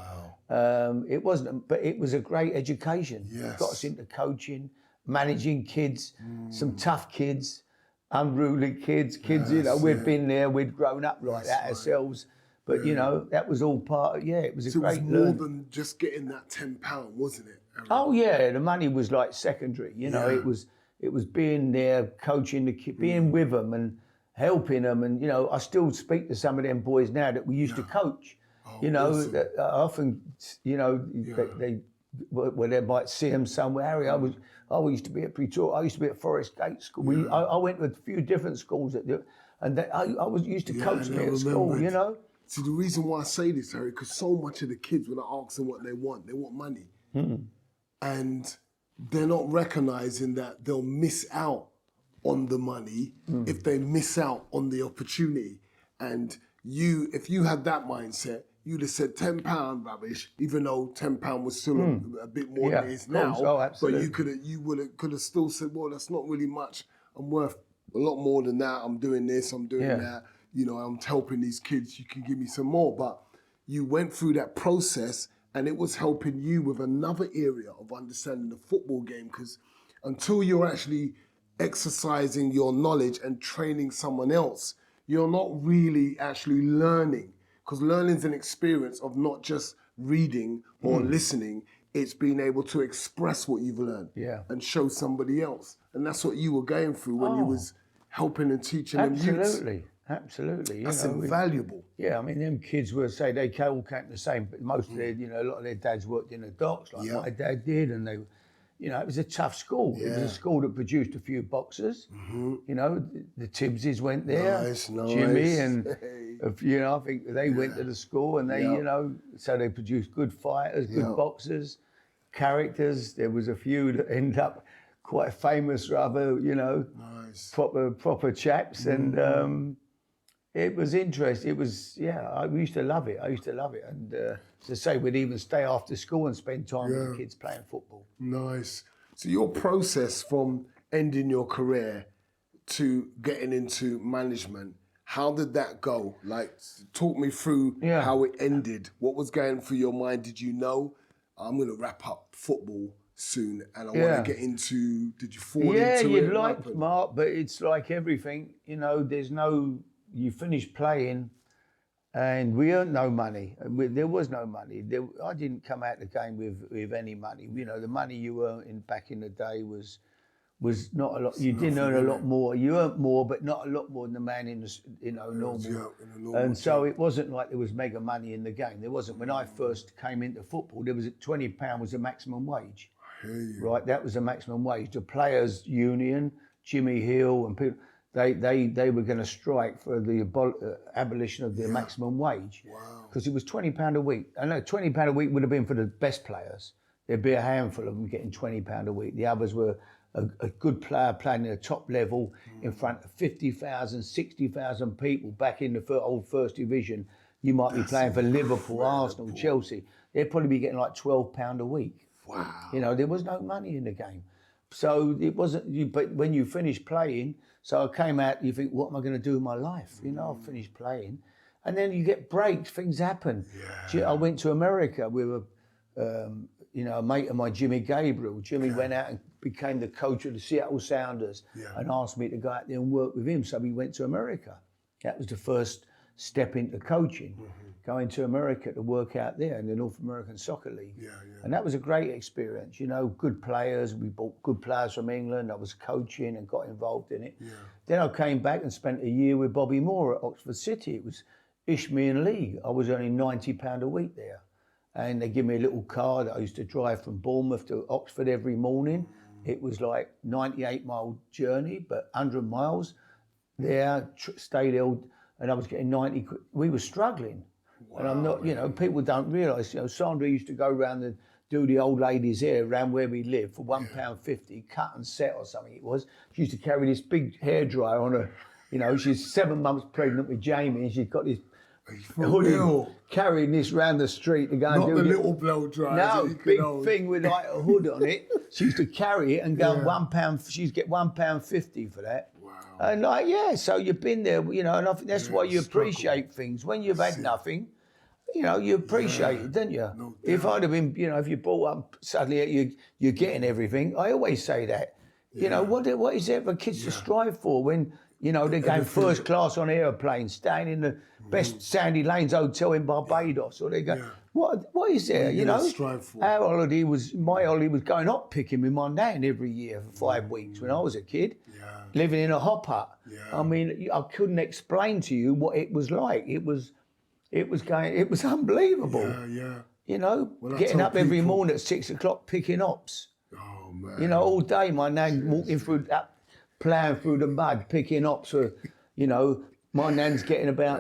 Wow. It wasn't, but it was a great education. Yes. Got us into coaching, managing kids, some tough kids, unruly kids, you know, we'd been there, we'd grown up like that ourselves. But, you know, that was all part of, it was a great it was more than just getting that £10, wasn't it? Oh, yeah, the money was like secondary, you know, it was being there, coaching the kids, being with them and helping them. And, you know, I still speak to some of them boys now that we used to coach. You know, that often, you know, they might see them somewhere. Harry, I used to be at Pretoria. I used to be at Forest Gate School. I went to a few different schools and I used to coach me at school. You know. See, the reason why I say this, Harry, because so much of the kids, when I ask them what they want money, and they're not recognising that they'll miss out on the money if they miss out on the opportunity. And if you had that mindset, you'd have said £10 rubbish, even though £10 was still a bit more than it is now. Oh, absolutely. But you could have still said, well, that's not really much. I'm worth a lot more than that. I'm doing this, I'm doing that. You know, I'm helping these kids. You can give me some more. But you went through that process, and it was helping you with another area of understanding the football game. Because until you're actually exercising your knowledge and training someone else, you're not really actually learning. Because learning is an experience of not just reading or listening, it's being able to express what you've learned and show somebody else. And that's what you were going through when you was helping and teaching them youths. Absolutely. You That's know, invaluable. yeah, I mean, them kids were, say, they all came the same, but most of their, you know, a lot of their dads worked in the docks, like Yeah. my dad did, and they, you know, it was a tough school. It was Yeah. a school that produced a few boxers. You know, the Tibbses went there, Nice, Jimmy, nice. and you know, I think they went to the school, and they, Yeah. you know, so they produced good fighters, good Yeah. boxers, characters. There was a few that end up quite famous, rather, you know, Nice. proper chaps, and. It was interesting. It was, yeah, we used to love it. I used to love it. And as I say, we'd even stay after school and spend time with the kids playing football. Nice. So your process from ending your career to getting into management, how did that go? Like, talk me through how it ended. What was going through your mind? Did you know, I'm going to wrap up football soon and I want to get into, did you fall into it? Yeah, you'd like, Mark, but it's like everything, you know, there's no, you finish playing and we earned no money. There was no money. I didn't come out the game with any money. You know, the money you earned back in the day was not a lot. You didn't earn a lot more. You earned more, but not a lot more than the man in the, you know, normal. And so it wasn't like there was mega money in the game. There wasn't. When I first came into football, there was £20 was the maximum wage. Right, that was the maximum wage. The players' union, Jimmy Hill and people, they were going to strike for the abolition of the maximum wage. Wow. Because it was £20 a week. I know £20 a week would have been for the best players. There'd be a handful of them getting £20 a week. The others were a good player playing at the top level in front of 50,000, 60,000 people back in the old First Division. You might be playing for Liverpool, Arsenal, Chelsea. They'd probably be getting like £12 a week. Wow. You know, there was no money in the game. So it wasn't, but when you finish playing, so I came out, you think, what am I going to do with my life? You know, I finished playing. And then you get breaks, things happen. I went to America with you know, a mate of mine, Jimmy Gabriel. Jimmy went out and became the coach of the Seattle Sounders and asked me to go out there and work with him. So we went to America. That was the first step into coaching, going to America to work out there in the North American Soccer League. And that was a great experience, you know, good players. We bought good players from England. I was coaching and got involved in it. Then I came back and spent a year with Bobby Moore at Oxford City. It was Isthmian League. I was earning £90 a week there. And they give me a little car that I used to drive from Bournemouth to Oxford every morning. It was like 98-mile journey, but 100 miles there, stay there, and I was getting 90 quid. We were struggling. Wow, and I'm not, you know, people don't realise, you know, Sandra used to go around and do the old lady's hair around where we live for £1.50, cut and set or something it was. She used to carry this big hairdryer on her, you know, she's 7 months pregnant with Jamie and she's got this hoodie, carrying this round the street to go and do the little blow dryer. No, big thing with like a hood on it. She used to carry it and go £1. She'd get £1.50 for that. Wow. And like, so you've been there, you know, and I think that's why you appreciate things. When you've had nothing, you know, you appreciate it, don't you? No, if I'd have been, you know, if you brought up suddenly you're getting everything, I always say that. You know, what is there for kids to strive for when, you know, they're going first class on aeroplanes, staying in the best Sandy Lanes hotel in Barbados, or they go, what is there? You know, my holiday was going hot picking with my nan every year for 5 weeks when I was a kid, living in a hop hut. I mean, I couldn't explain to you what it was like. It was unbelievable. You know, getting up every morning at 6 o'clock picking hops. Oh man. You know, all day my nan walking through that, ploughing through the mud, picking hops for, you know, my nan's getting about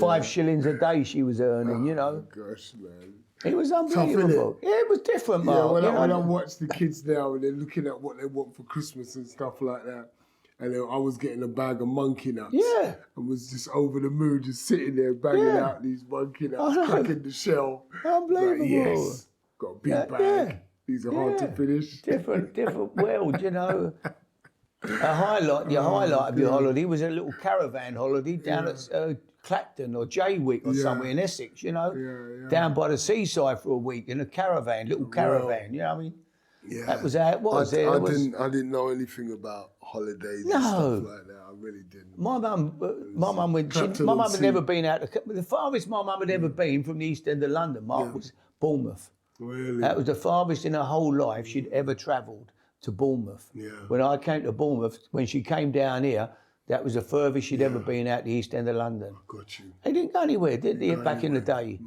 5 shillings a day she was earning, you know. Gosh, man. It was unbelievable. It was different, Mark. When I watch the kids now and they're looking at what they want for Christmas and stuff like that, and I was getting a bag of monkey nuts. Yeah. And was just over the moon, just sitting there banging out these monkey nuts, cracking the shell. Unbelievable. Like, yes, got a big bag. Yeah. These are hard to finish. Different world, you know. The highlight of your holiday was a little caravan holiday down at Clacton or Jaywick or somewhere in Essex, you know, down by the seaside for a week in a caravan, little caravan, you know what I mean? Yeah. That was how it was. I didn't know anything about holidays and stuff like that. I really didn't. My mum had never been out. The farthest my mum had ever been from the East End of London, Mark, was Bournemouth. Really? That was the farthest in her whole life she'd ever travelled, to Bournemouth. Yeah. When I came to Bournemouth, when she came down here, That was the furthest you'd ever been out the East End of London. Got you. They didn't go anywhere, did they? Back in the day,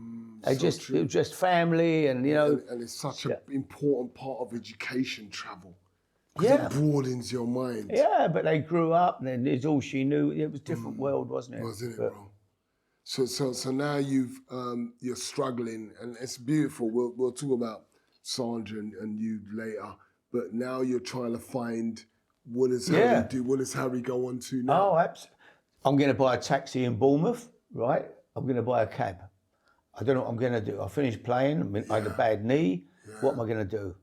they so it was just family, and you know. And it's such an important part of education, travel. Yeah. It broadens your mind. Yeah, but they grew up, and then it's all she knew. It was a different world, wasn't it? Wasn't it, bro? So now you're struggling, and it's beautiful. We'll talk about Sandra and you later, but now you're trying to find what does Harry do? What does Harry go on to now? Oh, absolutely. I'm going to buy a taxi in Bournemouth, right? I'm going to buy a cab. I don't know what I'm going to do. I finished playing. I had a bad knee. Yeah. What am I going to do?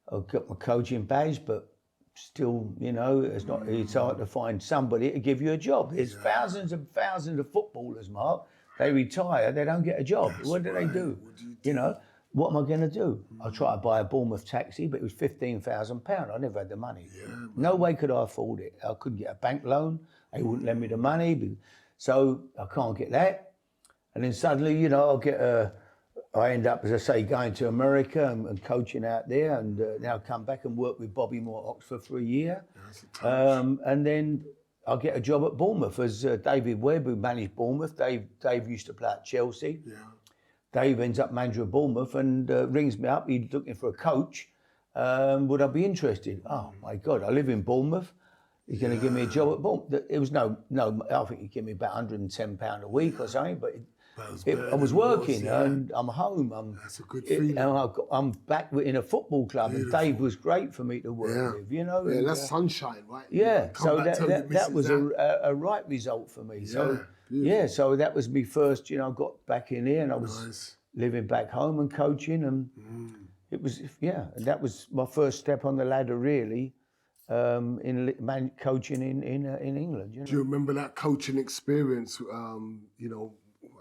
I've got my coaching badge, but still, you know, it's hard to find somebody to give you a job. There's thousands and thousands of footballers, Mark. They retire, they don't get a job. What do they do? You know, what am I going to do? I tried to buy a Bournemouth taxi, but it was £15,000. I never had the money. No way could I afford it. I couldn't get a bank loan. They wouldn't lend me the money. So I can't get that. And then suddenly, you know, I end up, as I say, going to America and coaching out there, and now come back and work with Bobby Moore at Oxford for a year. And then I get a job at Bournemouth as David Webb, who managed Bournemouth. Dave used to play at Chelsea. Yeah. Dave ends up manager of Bournemouth and rings me up. He's looking for a coach. Would I be interested? Oh, my God, I live in Bournemouth. He's going to give me a job at Bournemouth. It was no, I think he'd give me about £110 a week or something, but I was working and I'm home. That's a good feeling. I'm back in a football club. Beautiful. And Dave was great for me to work with, you know. Yeah, that's sunshine, right? Yeah, so that was a right result for me. So that was me first, you know, I got back in here and I was living back home and coaching, and it was, and that was my first step on the ladder, really, in coaching in England. You know? Do you remember that coaching experience? You know,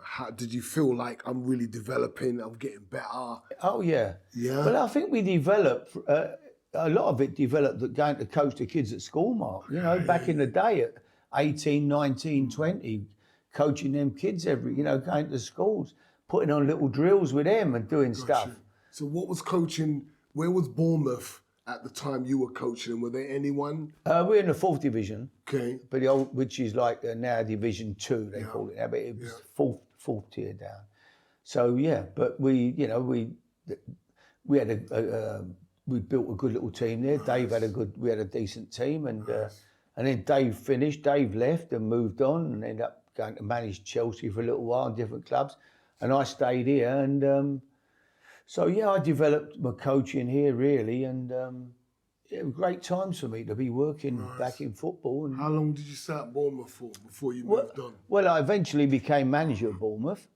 how did you feel like I'm really developing? I'm getting better. Oh yeah. Well, I think we developed a lot of it developed going to coach the kids at school, Mark. You know, back in the day at 18, 19, 20, coaching them kids going to schools, putting on little drills with them and doing stuff. So what was coaching? Where was Bournemouth at the time you were coaching? Were there anyone? We're in the 4th division. Okay. But which is like now Division 2, they call it now, but it was fourth tier down. So but we built a good little team there. Nice. We had a decent team, and then Dave finished. Dave left and moved on, and ended up going to manage Chelsea for a little while in different clubs, and I stayed here, and I developed my coaching here really, and it was great times for me to be working back in football. And how long did you stay at Bournemouth for before you moved on? Well, I eventually became manager of Bournemouth.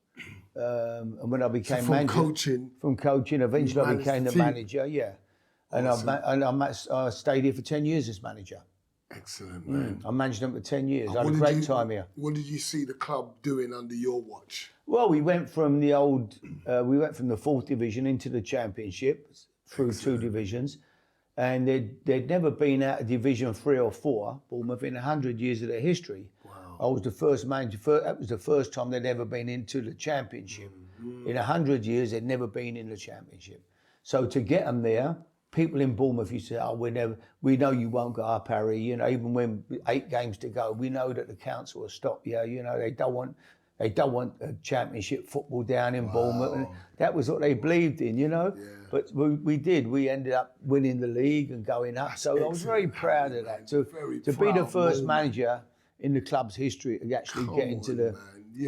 And when I became manager... From coaching, eventually I became the manager, And I stayed here for 10 years as manager. Excellent, man. I managed them for 10 years. I had a great time here. What did you see the club doing under your watch? Well, we went from the 4th division into the Championship through 2 divisions. And they'd never been out of Division 3 or 4, Bournemouth, in 100 years of their history. Wow. I was the first manager. That was the first time they'd ever been into the Championship. Mm-hmm. In 100 years, they'd never been in the Championship. So to get them there, people in Bournemouth used to say, we know you won't go up, Harry. You know, even when 8 games to go, we know that the council will stop you. You know, they don't want a Championship football down in Bournemouth. And that was what they believed in, you know. Yeah. But we did. We ended up winning the league and going up. So I was very proud of that. To be the first manager in the club's history to actually get into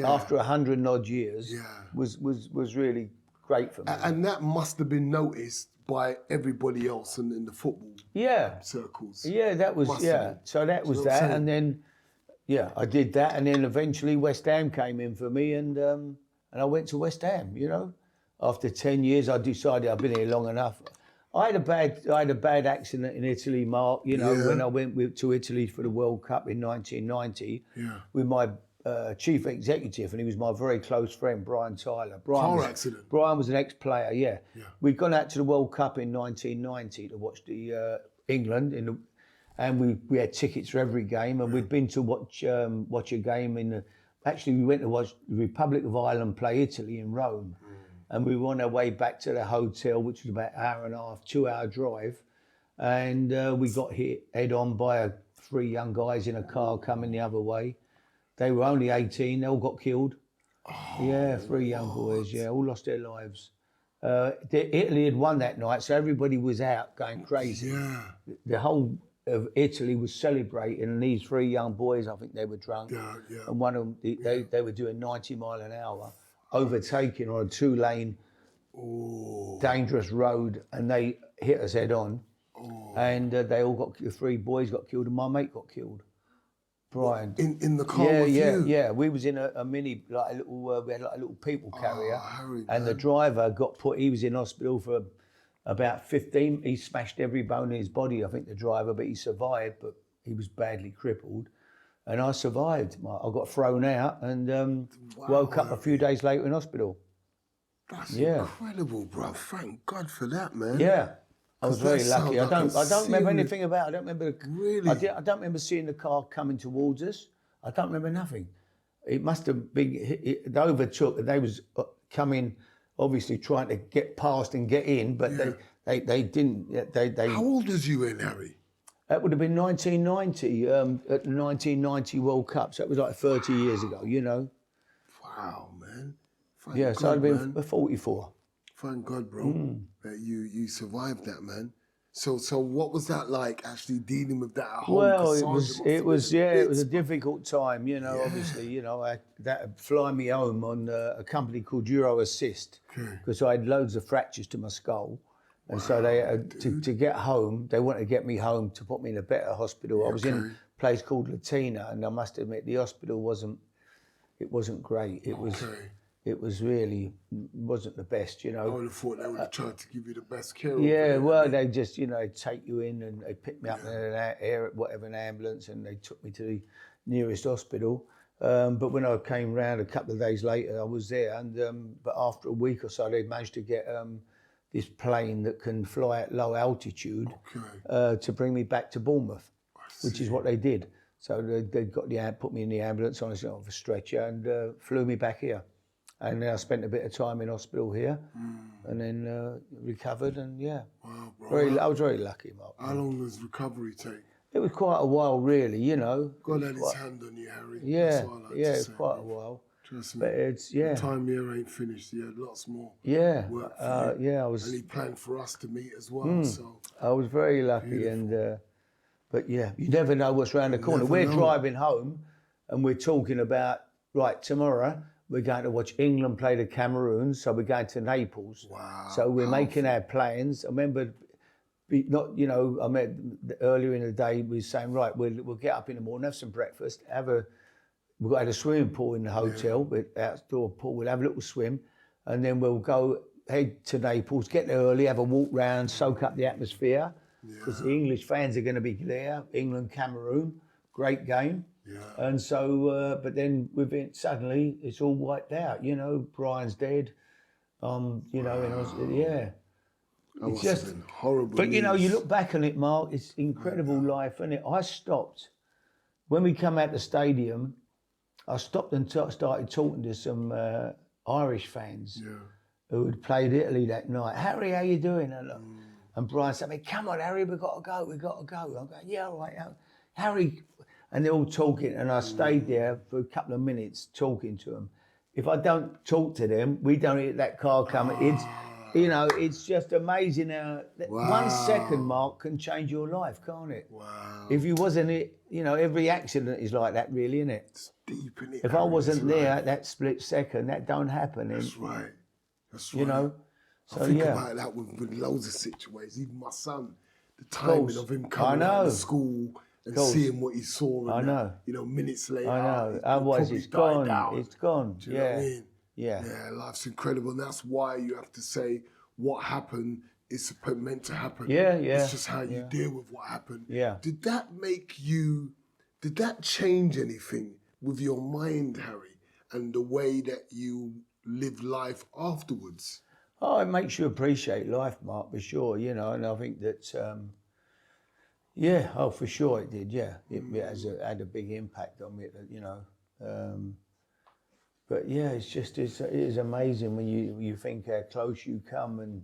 after 100 and odd years was really great for me. And that must have been noticed by everybody else in the football circles. Yeah, that was, So that was that. And then, I did that. And then eventually West Ham came in for me, and I went to West Ham, you know. After 10 years, I decided I've been here long enough. I had a bad accident in Italy, Mark, you know, when I went to Italy for the World Cup in 1990 with my chief executive, and he was my very close friend, Brian Tyler. Brian was an ex-player, We'd gone out to the World Cup in 1990 to watch the England, and we had tickets for every game, and we'd been to watch a game actually we went to watch the Republic of Ireland play Italy in Rome. And we were on our way back to the hotel, which was about an hour and a half, 2-hour drive. And we got hit head on by a 3 young guys in a car coming the other way. They were only 18. They all got killed. Yeah, 3 young boys. Yeah, all lost their lives. Italy had won that night, so everybody was out going crazy. Yeah. The whole of Italy was celebrating, and these 3 young boys, I think they were drunk, and one of them, they were doing 90 mile an hour, overtaking on a 2-lane dangerous road, and they hit us head on, and they all got, the 3 boys got killed, and my mate got killed. Brian. In the car with you? Yeah. We was in a mini, like a little, we had like a little people carrier, Harry, and the driver got put. He was in hospital for about 15. He smashed every bone in his body, I think, the driver, but he survived. But he was badly crippled, and I survived. I got thrown out and woke up a few days later in hospital. That's incredible, bro. Thank God for that, man. Yeah. I was very lucky. Like I don't remember anything about it. I don't remember. Really? I don't remember seeing the car coming towards us. I don't remember nothing. It must have been. They overtook. They was coming, obviously trying to get past and get in, but they didn't. They. How old was you in, Harry? That would have been 1990 at the 1990 World Cup. So that was like 30 years ago. You know. Wow, man. So I'd been 44. Thank God, bro, that you survived that, man. So what was that like, actually dealing with that at home? Well, it was a difficult time, you know. Obviously, you know, that fly me home on a company called Euro Assist, because I had loads of fractures to my skull, and so they to get home, they wanted to get me home to put me in a better hospital. I was in a place called Latina, and I must admit the hospital wasn't great. It was really wasn't the best, you know. I would have thought they would have tried to give you the best care. Yeah, well, they just, you know, take you in and they picked me up in an ambulance, and they took me to the nearest hospital. But when I came round a couple of days later, I was there, and but after a week or so, they managed to get this plane that can fly at low altitude to bring me back to Bournemouth, which is what they did. So they put me in the ambulance on a stretcher and flew me back here. And then I spent a bit of time in hospital here, and then recovered, and Wow, bro. I was very lucky, Mark. How long does recovery take? It was quite a while, really, you know. God had his hand on you, Harry. Yeah, That's what I like to it's say, quite a man. while. Trust me. But it's, The time here ain't finished. You had lots more work for you. I was. And he planned for us to meet as well, so. I was very lucky, and but you never know what's around the corner. We're driving home, and we're talking about, right, tomorrow we're going to watch England play the Cameroon, so we're going to Naples. Wow. So we're making our plans. I remember, I met earlier in the day, we were saying, right, we'll get up in the morning, have some breakfast, we've got a swimming pool in the hotel, outdoor pool, we'll have a little swim, and then we'll head to Naples, get there early, have a walk round, soak up the atmosphere, because the English fans are going to be there. England, Cameroon, great game. Yeah. And so, but then suddenly it's all wiped out. You know, Brian's dead. You know, and It's just been horrible. But you know, you look back on it, Mark. It's incredible life, isn't it? I stopped when we come out the stadium. I stopped and started talking to some Irish fans who had played Italy that night. Harry, how you doing? And Brian said, "Come on, Harry, we've got to go. I'm going, yeah, all right, Harry." And they're all talking, and I stayed there for a couple of minutes talking to them. If I don't talk to them, we don't hit that car coming. It's just amazing how 1 second, Mark, can change your life, can't it? Wow. If you wasn't it, every accident is like that, really, isn't it? It's deep in it. If I wasn't there at that split second, that don't happen. That's right. You know? So, I think about that with loads of situations. Even my son, the timing of him coming out of school and seeing what he saw. And minutes later. I know. Otherwise, it's gone. It's gone. Do you know what I mean? Yeah. Yeah, life's incredible. And that's why you have to say what happened is meant to happen. Yeah. It's just how you deal with what happened. Yeah. Did that change anything with your mind, Harry, and the way that you live life afterwards? Oh, it makes you appreciate life, Mark, for sure, and I think that, for sure it did, It had a big impact on me, But yeah, it is amazing when you think how close you come, and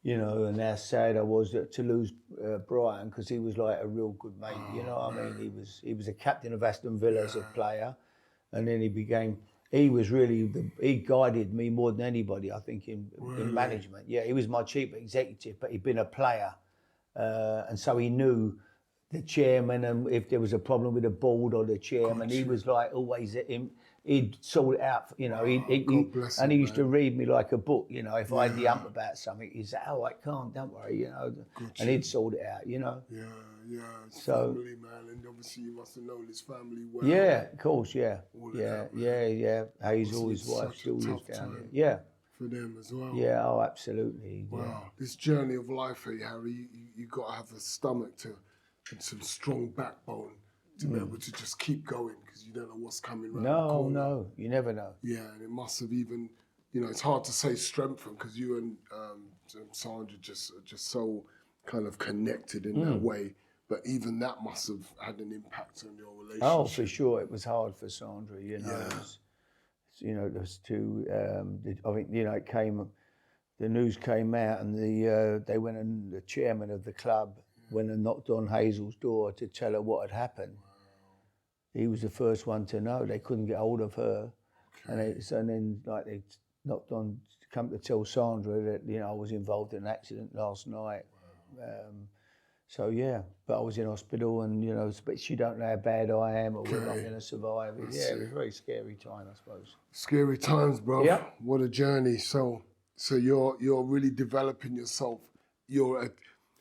you know, and how sad I was to lose Brian, because he was like a real good mate. You know what I mean? He was a captain of Aston Villa as a player, and then he was really he guided me more than anybody, I think, in management. Yeah, he was my chief executive, but he'd been a player, and so he knew the chairman, and if there was a problem with the board or the chairman, he was like always at him. He'd sort it out, you know. God bless him, he used to man. read me like a book, you know. If I had the ump about something, he'd say, "Oh, I can't, don't worry," you know. And he'd sort it out, you know. Yeah, it's family, man, and obviously you must have known his family well. Yeah, of course, yeah, All of yeah, that, man. yeah. Hazel, his It's wife, such a still lives tough down time. there. Yeah, For them as well. yeah, oh, absolutely. Wow, Yeah. this journey of life, Harry, you got to have a stomach and some strong backbone to be able to just keep going, because you don't know what's coming around the corner. No, you never know. Yeah, and it must have even, you know, it's hard to say strengthened, because you and Sandra just so kind of connected in that way. But even that must have had an impact on your relationship. Oh, for sure, it was hard for Sandra. You know, it was, you know, those two. I think, you know, the news came out, and they went, and the chairman of the club went and knocked on Hazel's door to tell her what had happened. He was the first one to know. They couldn't get hold of her, and then like they knocked on, come to tell Sandra that, you know, I was involved in an accident last night. So yeah, but I was in hospital, and, you know, but she don't know how bad I am or whether I'm going to survive. It was a very scary time, I suppose. Scary times, bro. Yeah. What a journey. So you're really developing yourself.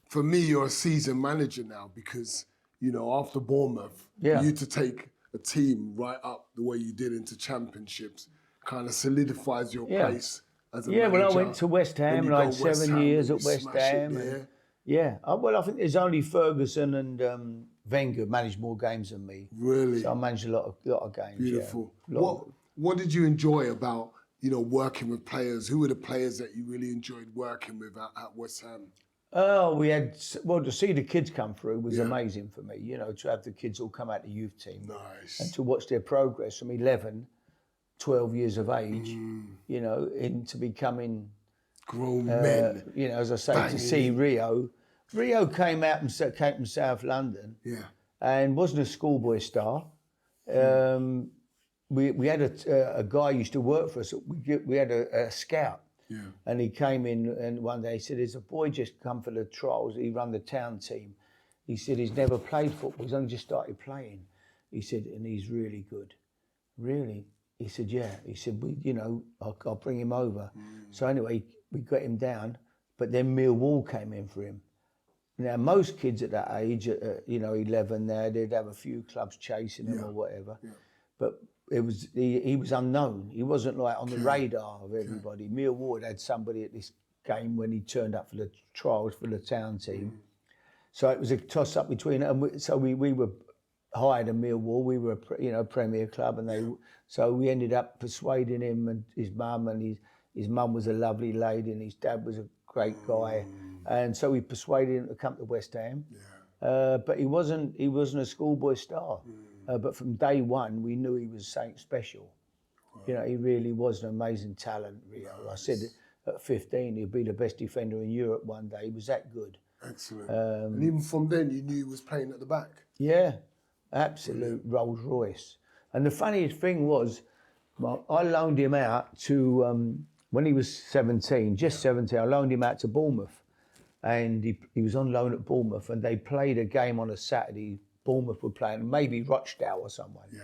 For me, you're a seasoned manager now, because, you know, after Bournemouth, for you to take a team right up the way you did into championships kind of solidifies your place as a manager. Yeah, well, I went to West Ham, and I had 7 years at West Ham. Well, I think there's only Ferguson and Wenger managed more games than me. Really? So I managed a lot of games. Beautiful. Yeah. What did you enjoy about, you know, working with players? Who were the players that you really enjoyed working with at West Ham? Oh, to see the kids come through was amazing for me. You know, to have the kids all come out the youth team. Nice. And to watch their progress from 11, 12 years of age, you know, into becoming grown men. You know, as I say, to see Rio. Rio came from South London. Yeah. And wasn't a schoolboy star. We had a guy who used to work for us. We had a scout. Yeah. And he came in, and one day he said, "There's a boy just come for the trials. He run the town team." He said he's never played football. He's only just started playing. He said, and he's really good. Really? He said, yeah. He said, you know, I'll bring him over. So anyway, we got him down, but then Millwall came in for him. Now, most kids at that age, you know, 11 there, they'd have a few clubs chasing them or whatever. Yeah. But he was unknown. He wasn't like on the radar of everybody. Millwall had somebody at this game when he turned up for the trials for the town team. So it was a toss up between, and so we were hired at Millwall. We were a Premier club, and so we ended up persuading him and his mum, and his mum was a lovely lady, and his dad was a great guy, and so we persuaded him to come to West Ham. But he wasn't a schoolboy star. But from day one, we knew he was something special. Wow. You know, he really was an amazing talent, Rio. Nice. I said at 15, he'd be the best defender in Europe one day. He was that good. Excellent. And even from then, you knew he was playing at the back? Yeah, absolute Rolls Royce. And the funniest thing was, I loaned him out to, when he was 17, just 17, I loaned him out to Bournemouth. And he was on loan at Bournemouth, and they played a game on a Saturday. Bournemouth were playing, maybe Rochdale or someone. Yeah.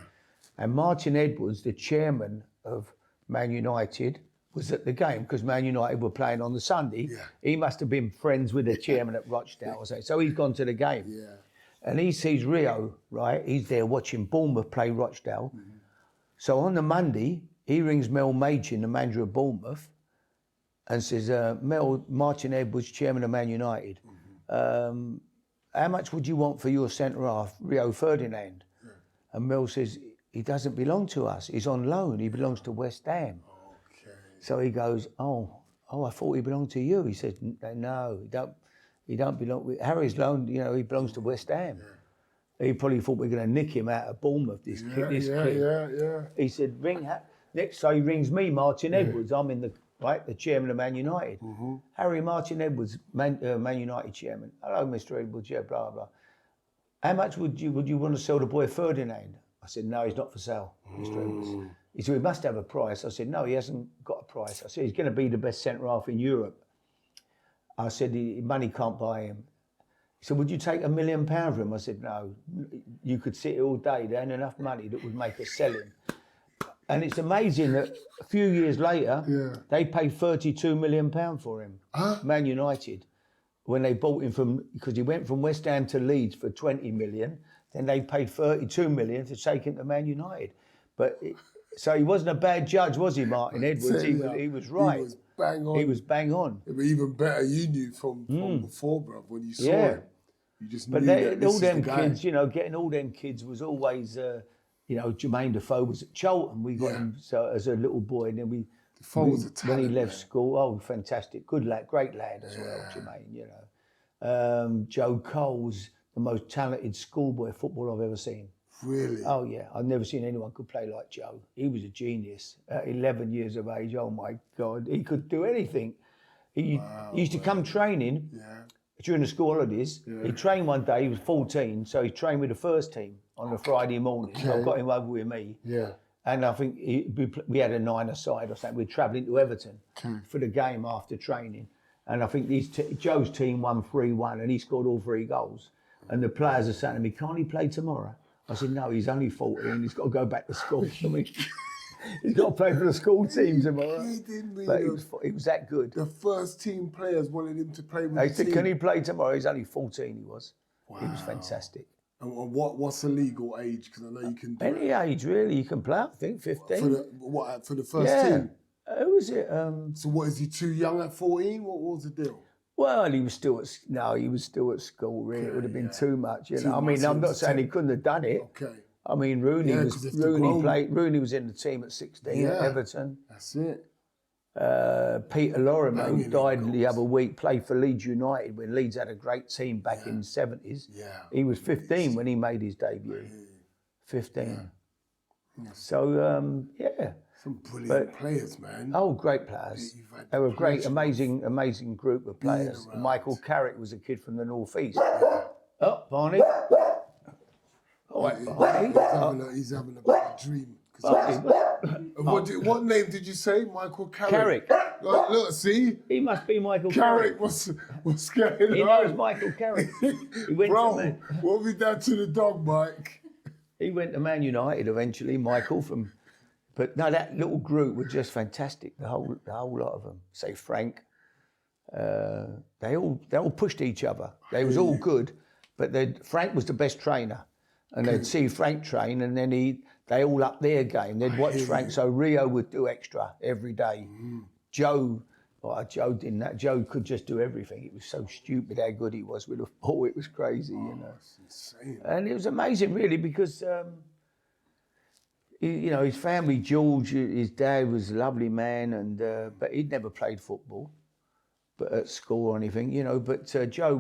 And Martin Edwards, the chairman of Man United, was at the game because Man United were playing on the Sunday. Yeah. He must have been friends with the chairman at Rochdale or something. So he's gone to the game. Yeah. And he sees Rio, right? He's there watching Bournemouth play Rochdale. Mm-hmm. So on the Monday, he rings Mel Machin, the manager of Bournemouth, and says, Mel, Martin Edwards, chairman of Man United. Mm-hmm. How much would you want for your centre-half, Rio Ferdinand? Yeah. And Mel says, he doesn't belong to us. He's on loan. He belongs to West Ham. Okay. So he goes, oh, I thought he belonged to you. He said, no, he don't belong. Harry's loaned, you know, he belongs to West Ham. Yeah. He probably thought we were going to nick him out of Bournemouth, kid. Yeah. He said, so he rings me, Martin Edwards. I'm in the right? The chairman of Man United. Harry Martin Edwards, Man United chairman. Hello, Mr. Edwards. Yeah, blah blah. How much would you want to sell the boy Ferdinand? I said, no, he's not for sale, Mr. Edwards. He said, we must have a price. I said, no, he hasn't got a price. I said, he's going to be the best centre half in Europe. I said, money can't buy him. He said, would you take £1 million for him? I said, no, you could sit here all day. There ain't enough money that would make us sell him. And it's amazing that a few years later, they paid £32 million for him, Man United, when they bought him because he went from West Ham to Leeds for 20 million. Then they paid 32 million to take him to Man United. So he wasn't a bad judge, was he, Martin Edwards? He was right. He was bang on. He was bang on. But even better, you knew from before, bruv, when you saw him. You just knew that all them kids, getting all them kids was always, Jermaine Defoe was at Charlton. We got him as a little boy, and then Defoe was a talent, when he left school, fantastic, good lad, great lad as well, Jermaine. Joe Cole's the most talented schoolboy footballer I've ever seen. Really? Oh yeah, I've never seen anyone could play like Joe. He was a genius. At 11 years of age, oh my God, he could do anything. He used to come training during the school holidays. He trained one day, he was 14, so he trained with the first team on a Friday morning. Okay. I got him over with me. Yeah. And I think we had a 9-a-side or something. We were travelling to Everton for the game after training. And I think Joe's team won 3-1 and he scored all 3 goals. And the players are saying to me, can't he play tomorrow? I said, no, he's only 14. He's got to go back to school. I mean, he's got to play for the school team tomorrow. He didn't really. But he was that good. The first team players wanted him to play with they the said, team. can he play tomorrow? He's only 14, he was. Wow. He was fantastic. And what's the legal age? Because I know you can do any age, really. You can play, I think, 15. For the first team? Who was it? So what, is he too young at 14? What was the deal? Well, he was still at school. Really, it would have been too much. I mean, I'm not saying he couldn't have done it. Okay. I mean, Rooney was in the team at 16 at Everton. That's it. Peter Lorimer, who died the other week, played for Leeds United when Leeds had a great team back in the 70s. Yeah. He was 15 when he made his debut. 15. Yeah. So, Some brilliant players, man. Oh, great players. They were a great, amazing group of players. Michael Carrick was a kid from the northeast. Oh, Barney. All right, Barney. He's having a bad dream. What name did you say? Michael Carrick? Carrick. Look, see? He must be Michael Carrick. What's going on? He knows Michael Carrick. He went what have we done to the dog, Mike? He went to Man United eventually, Michael, But no, that little group were just fantastic. The whole lot of them. Say Frank, they all pushed each other. They was all good, but Frank was the best trainer, and they'd see Frank train, and then they all up their game. They'd watch Frank. So Rio would do extra every day. Joe didn't. Joe could just do everything. It was so stupid how good he was with the ball. It was crazy, It's insane. And it was amazing, really, because. His family, George, his dad was a lovely man, but he'd never played football, but at school or anything, But Joe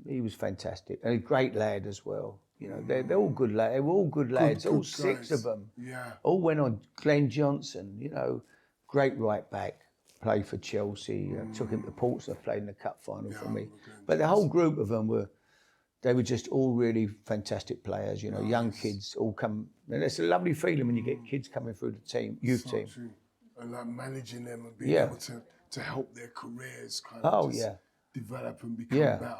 he was fantastic and a great lad as well. They're all good lads. They were all good lads, all 6 of them. Yeah. All went on. Glenn Johnson, great right back, played for Chelsea. Took him to Portsmouth, played in the cup final for me. But the whole group of them they were just all really fantastic players, young kids all come. And it's a lovely feeling when you get kids coming through the youth team. True. And like managing them and being able to help their careers develop and become better.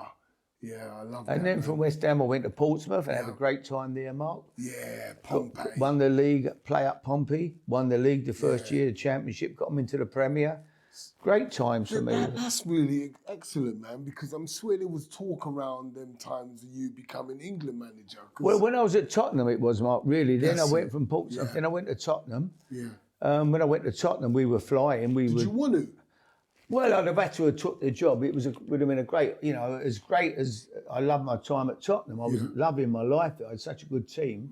Yeah, I love that. And then from West Ham, I went to Portsmouth and had a great time there, Mark. Yeah, Pompey. Won the league, play up Pompey. Won the league the first year, the championship, got them into the Premier. Great times for me. That's really excellent, man, because I'm sure there was talk around them times of you becoming England manager. Well, when I was at Tottenham, it was, Mark, really. Then I went from Portsmouth, then I went to Tottenham. Yeah. When I went to Tottenham, we were flying. Did you want to? Well, I'd have had to have took the job. It would have been a great, as great as I loved my time at Tottenham. I was loving my life. I had such a good team.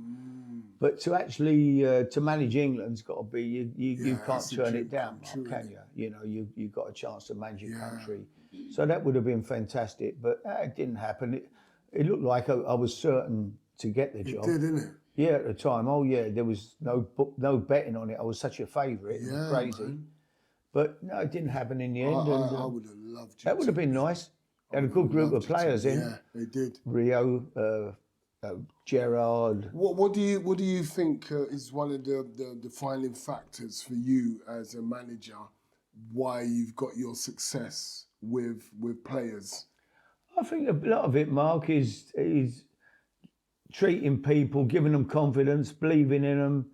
But to actually to manage England's got to be you can't turn it down, Mark, can you? You got a chance to manage your country, so that would have been fantastic. But it didn't happen. It looked like I was certain to get the job. It did, didn't it? Yeah, at the time. Oh yeah, there was no betting on it. I was such a favourite. It was crazy. Man. But no, it didn't happen in the end. I would have loved you. That would have been nice. Had a good group of players in. Yeah, they did. Rio, Gerrard. What do you think is one of the defining factors for you as a manager? Why you've got your success with players? I think a lot of it, Mark, is treating people, giving them confidence, believing in them.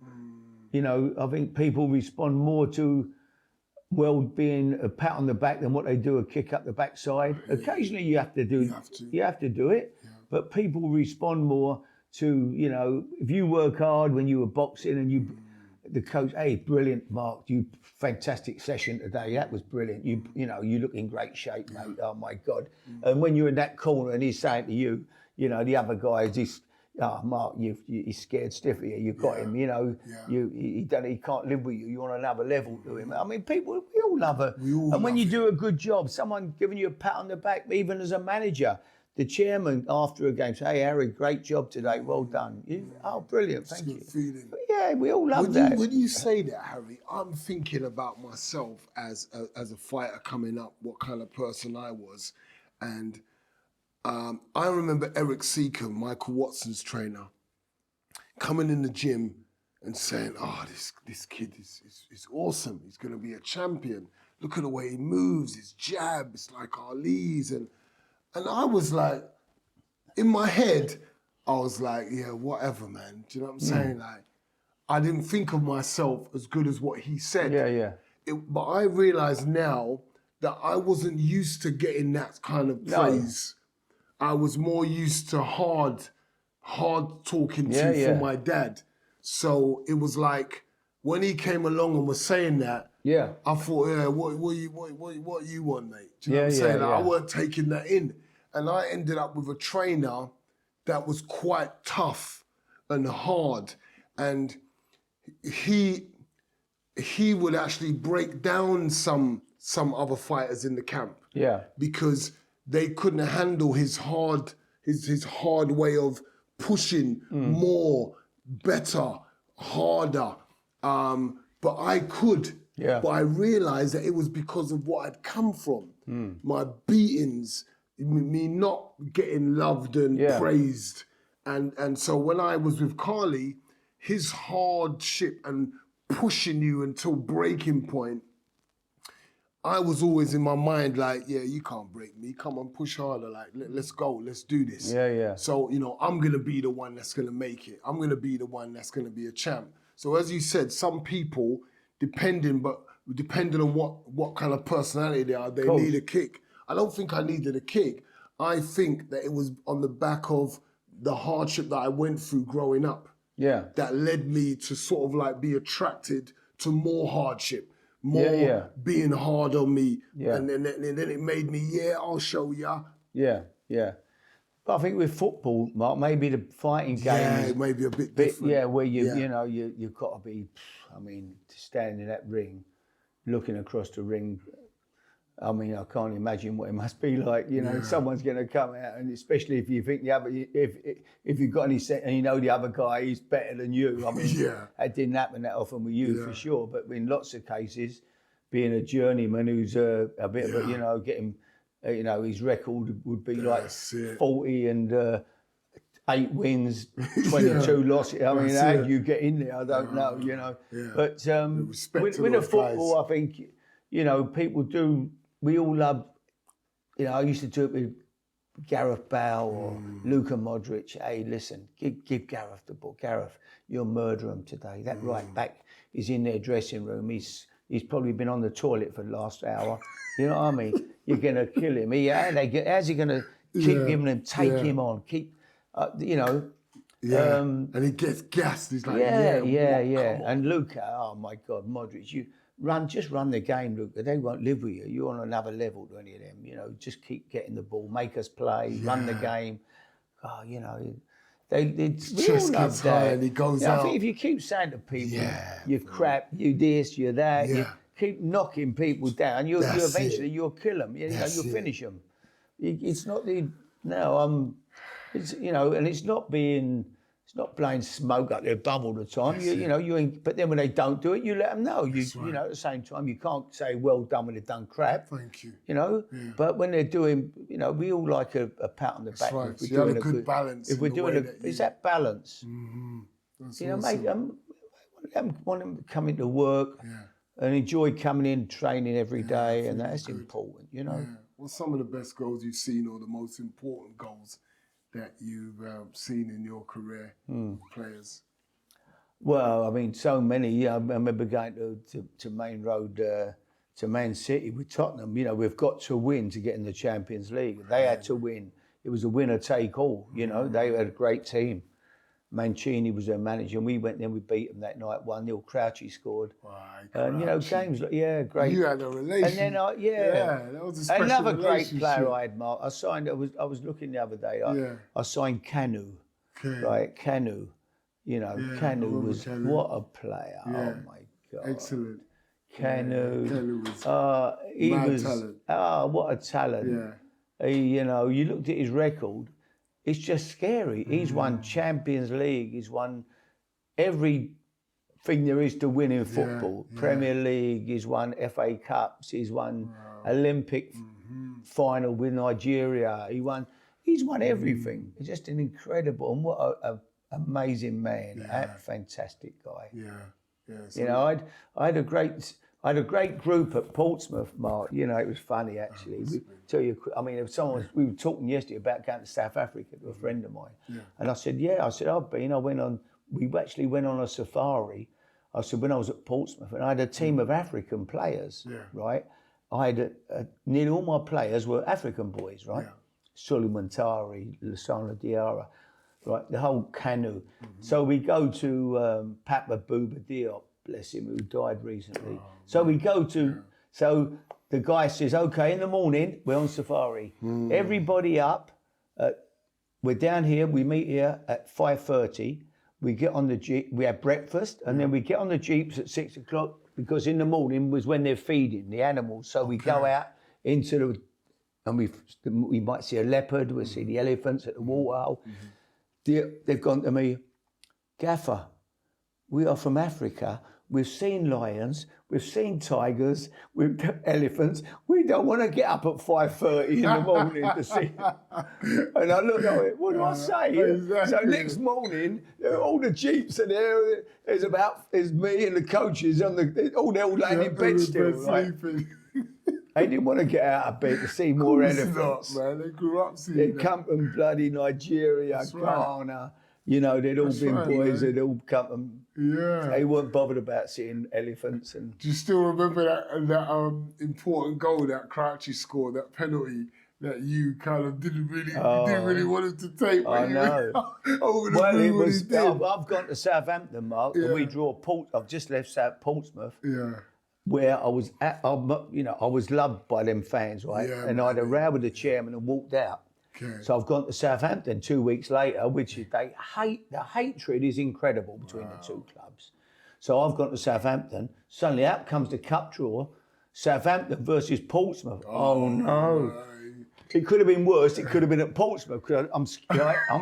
You know, I think people respond more to being a pat on the back than what they do a kick up the backside. Occasionally you have to do it, but people respond more to, you know, if you work hard when you were boxing and the coach, hey, brilliant, Mark, you fantastic session today. That was brilliant. You know, you look in great shape, mate. Oh my God. And when you're in that corner and he's saying to you, you know, the other guy is just, Mark, he's scared stiff of you. You've got him, you know. He can't live with you. You're on another level to him. I mean, we all love it. And when you do a good job, someone giving you a pat on the back, even as a manager, the chairman after a game say, "Hey, Harry, great job today. Well done." Brilliant, thank you. Feeling. But yeah, we all love that. When you say that, Harry, I'm thinking about myself as a fighter coming up, what kind of person I was, and. I remember Eric Seacombe, Michael Watson's trainer, coming in the gym and saying, this kid is awesome. He's going to be a champion. Look at the way he moves, his jab, it's like Ali's. And I was like, in my head, I was like, yeah, whatever, man. Do you know what I'm saying? Like, I didn't think of myself as good as what he said. Yeah. But I realize now that I wasn't used to getting that kind of praise. I was more used to hard talking from my dad. So it was like when he came along and was saying that, I thought, what you want, mate? Do you know what I'm saying? I weren't taking that in. And I ended up with a trainer that was quite tough and hard. And he would actually break down some other fighters in the camp. Yeah. Because they couldn't handle his hard way of pushing more, better, harder. But I could. Yeah. But I realized that it was because of what I'd come from. My beatings, me not getting loved and praised. And so when I was with Carly, his hardship and pushing you until breaking point, I was always in my mind like, yeah, you can't break me. Come on, push harder. Like, let's go. Let's do this. Yeah. So, you know, I'm going to be the one that's going to make it. I'm going to be the one that's going to be a champ. So as you said, some people, depending on what kind of personality they are, they need a kick. I don't think I needed a kick. I think that it was on the back of the hardship that I went through growing up. Yeah. That led me to sort of like be attracted to more hardship. More being hard on me. Yeah. And then it made me, I'll show ya. Yeah. But I think with football, Mark, maybe the fighting game is maybe a bit different. Yeah, where you know, you've got to be, I mean, to stand in that ring, looking across the ring, I mean, I can't imagine what it must be like. You know, someone's going to come out, and especially if you think if you've got any set and you know the other guy is better than you. I mean, that didn't happen that often with you for sure. But in lots of cases, being a journeyman who's a bit of a, you know, getting, you know, his record would be like 40 and 8 wins, 22 losses. I mean, how do you get in there? I don't know. You know, but with the football, I think, you know, people do. We all love, you know, I used to do it with Gareth Bale or Luka Modric. Hey, listen, give Gareth the ball. Gareth, you'll murder him today. That right back is in their dressing room. He's probably been on the toilet for the last hour. You know what I mean? You're going to kill him. How's he going to keep giving him, take him on? Keep, you know. Yeah, and he gets gassed. He's like, And Luka, oh my God, Modric, just run the game, Luka. They won't live with you. You're on another level to any of them. You know, just keep getting the ball, make us play, run the game. Oh, you know, we all love that. And he goes out. I think if you keep saying to people, you're crap, you this, you're that, you keep knocking people down, you eventually you'll kill them. You know, you'll finish them. It's not it's, you know, and it's not being It's not blowing smoke up their bum all the time. But then when they don't do it, you let them know. You know, at the same time, you can't say well done when they've done crap. Thank you. You know, but when they're doing, you know, we all like a pat on the back. Right. If we're So you have doing a good balance. If we're doing is that balance? That's You know, awesome. mate, want them to come into work and enjoy coming in, training every day, and that's important. You know. Yeah. What's some of the best goals you've seen, or the most important goals that you've seen in your career, players? Well, I mean, so many. Yeah, I remember going to Main Road to Man City with Tottenham. You know, we've got to win to get in the Champions League. They had to win. It was a winner take all. You know, they had a great team. Mancini was their manager, and we went there. We beat them that night, 1-0. Crouchy scored. Right, and you know, games like great. You had a relationship. And then that was a special another great relationship. player I had, Mark. I signed. I was looking the other day. I signed Canu. Okay. Right, Canu. You know, Canu was Canu. What a player! Yeah. Oh my God! Excellent. Canu. Canu was he mad was. talent. What a talent! Yeah. You know, you looked at his record. It's just scary. He's won Champions League. He's won everything there is to win in football. Premier League. He's won FA Cups. He's won Olympic final with Nigeria. He's won everything. He's just an incredible, and what a amazing man. A fantastic guy. Yeah. You know, I had a great group at Portsmouth, Mark. You know, it was funny actually. I mean, we were talking yesterday about going to South Africa to a friend of mine, and I said, I've been. We actually went on a safari. I said, when I was at Portsmouth, and I had a team of African players, right? I had nearly all my players were African boys, right? Suleiman Tari, Lassana Diarra, right? The whole Canu. So we go to Papa Bouba Diop, bless him, who died recently. So we go to, so the guy says, okay, in the morning, we're on safari. Everybody up, we're down here, we meet here at 5:30. We get on the Jeep, we have breakfast, and then we get on the Jeeps at 6 o'clock, because in the morning was when they're feeding the animals. So we go out into and we might see a leopard, we'll see the elephants at the waterhole. They've gone to me, Gaffer, we are from Africa. We've seen lions, we've seen tigers, we've elephants. We don't want to get up at 5:30 in the morning to see. And I look at it, what do I say? Exactly. So next morning, all the Jeeps are there. There's me and the coaches all laying in bed still, right? They didn't want to get out of bed to see more elephants. Not, man. They grew up seeing They'd come from bloody Nigeria, Ghana. You know, they'd all been boys. Man. They'd all come from. They weren't bothered about seeing elephants. And do you still remember that important goal that Crouchy scored, that penalty that you kind of didn't really want him to take? I know. Over the blue when he did. I've gone to Southampton, Mark, and we draw I've just left Portsmouth. Where I was I was loved by them fans, right? And I had a row with the chairman and walked out. Okay. So I've gone to Southampton 2 weeks later, which is the hatred is incredible between the two clubs. So I've gone to Southampton. Suddenly out comes the cup draw, Southampton versus Portsmouth. Oh no. It could have been worse. It could have been at Portsmouth, because I'm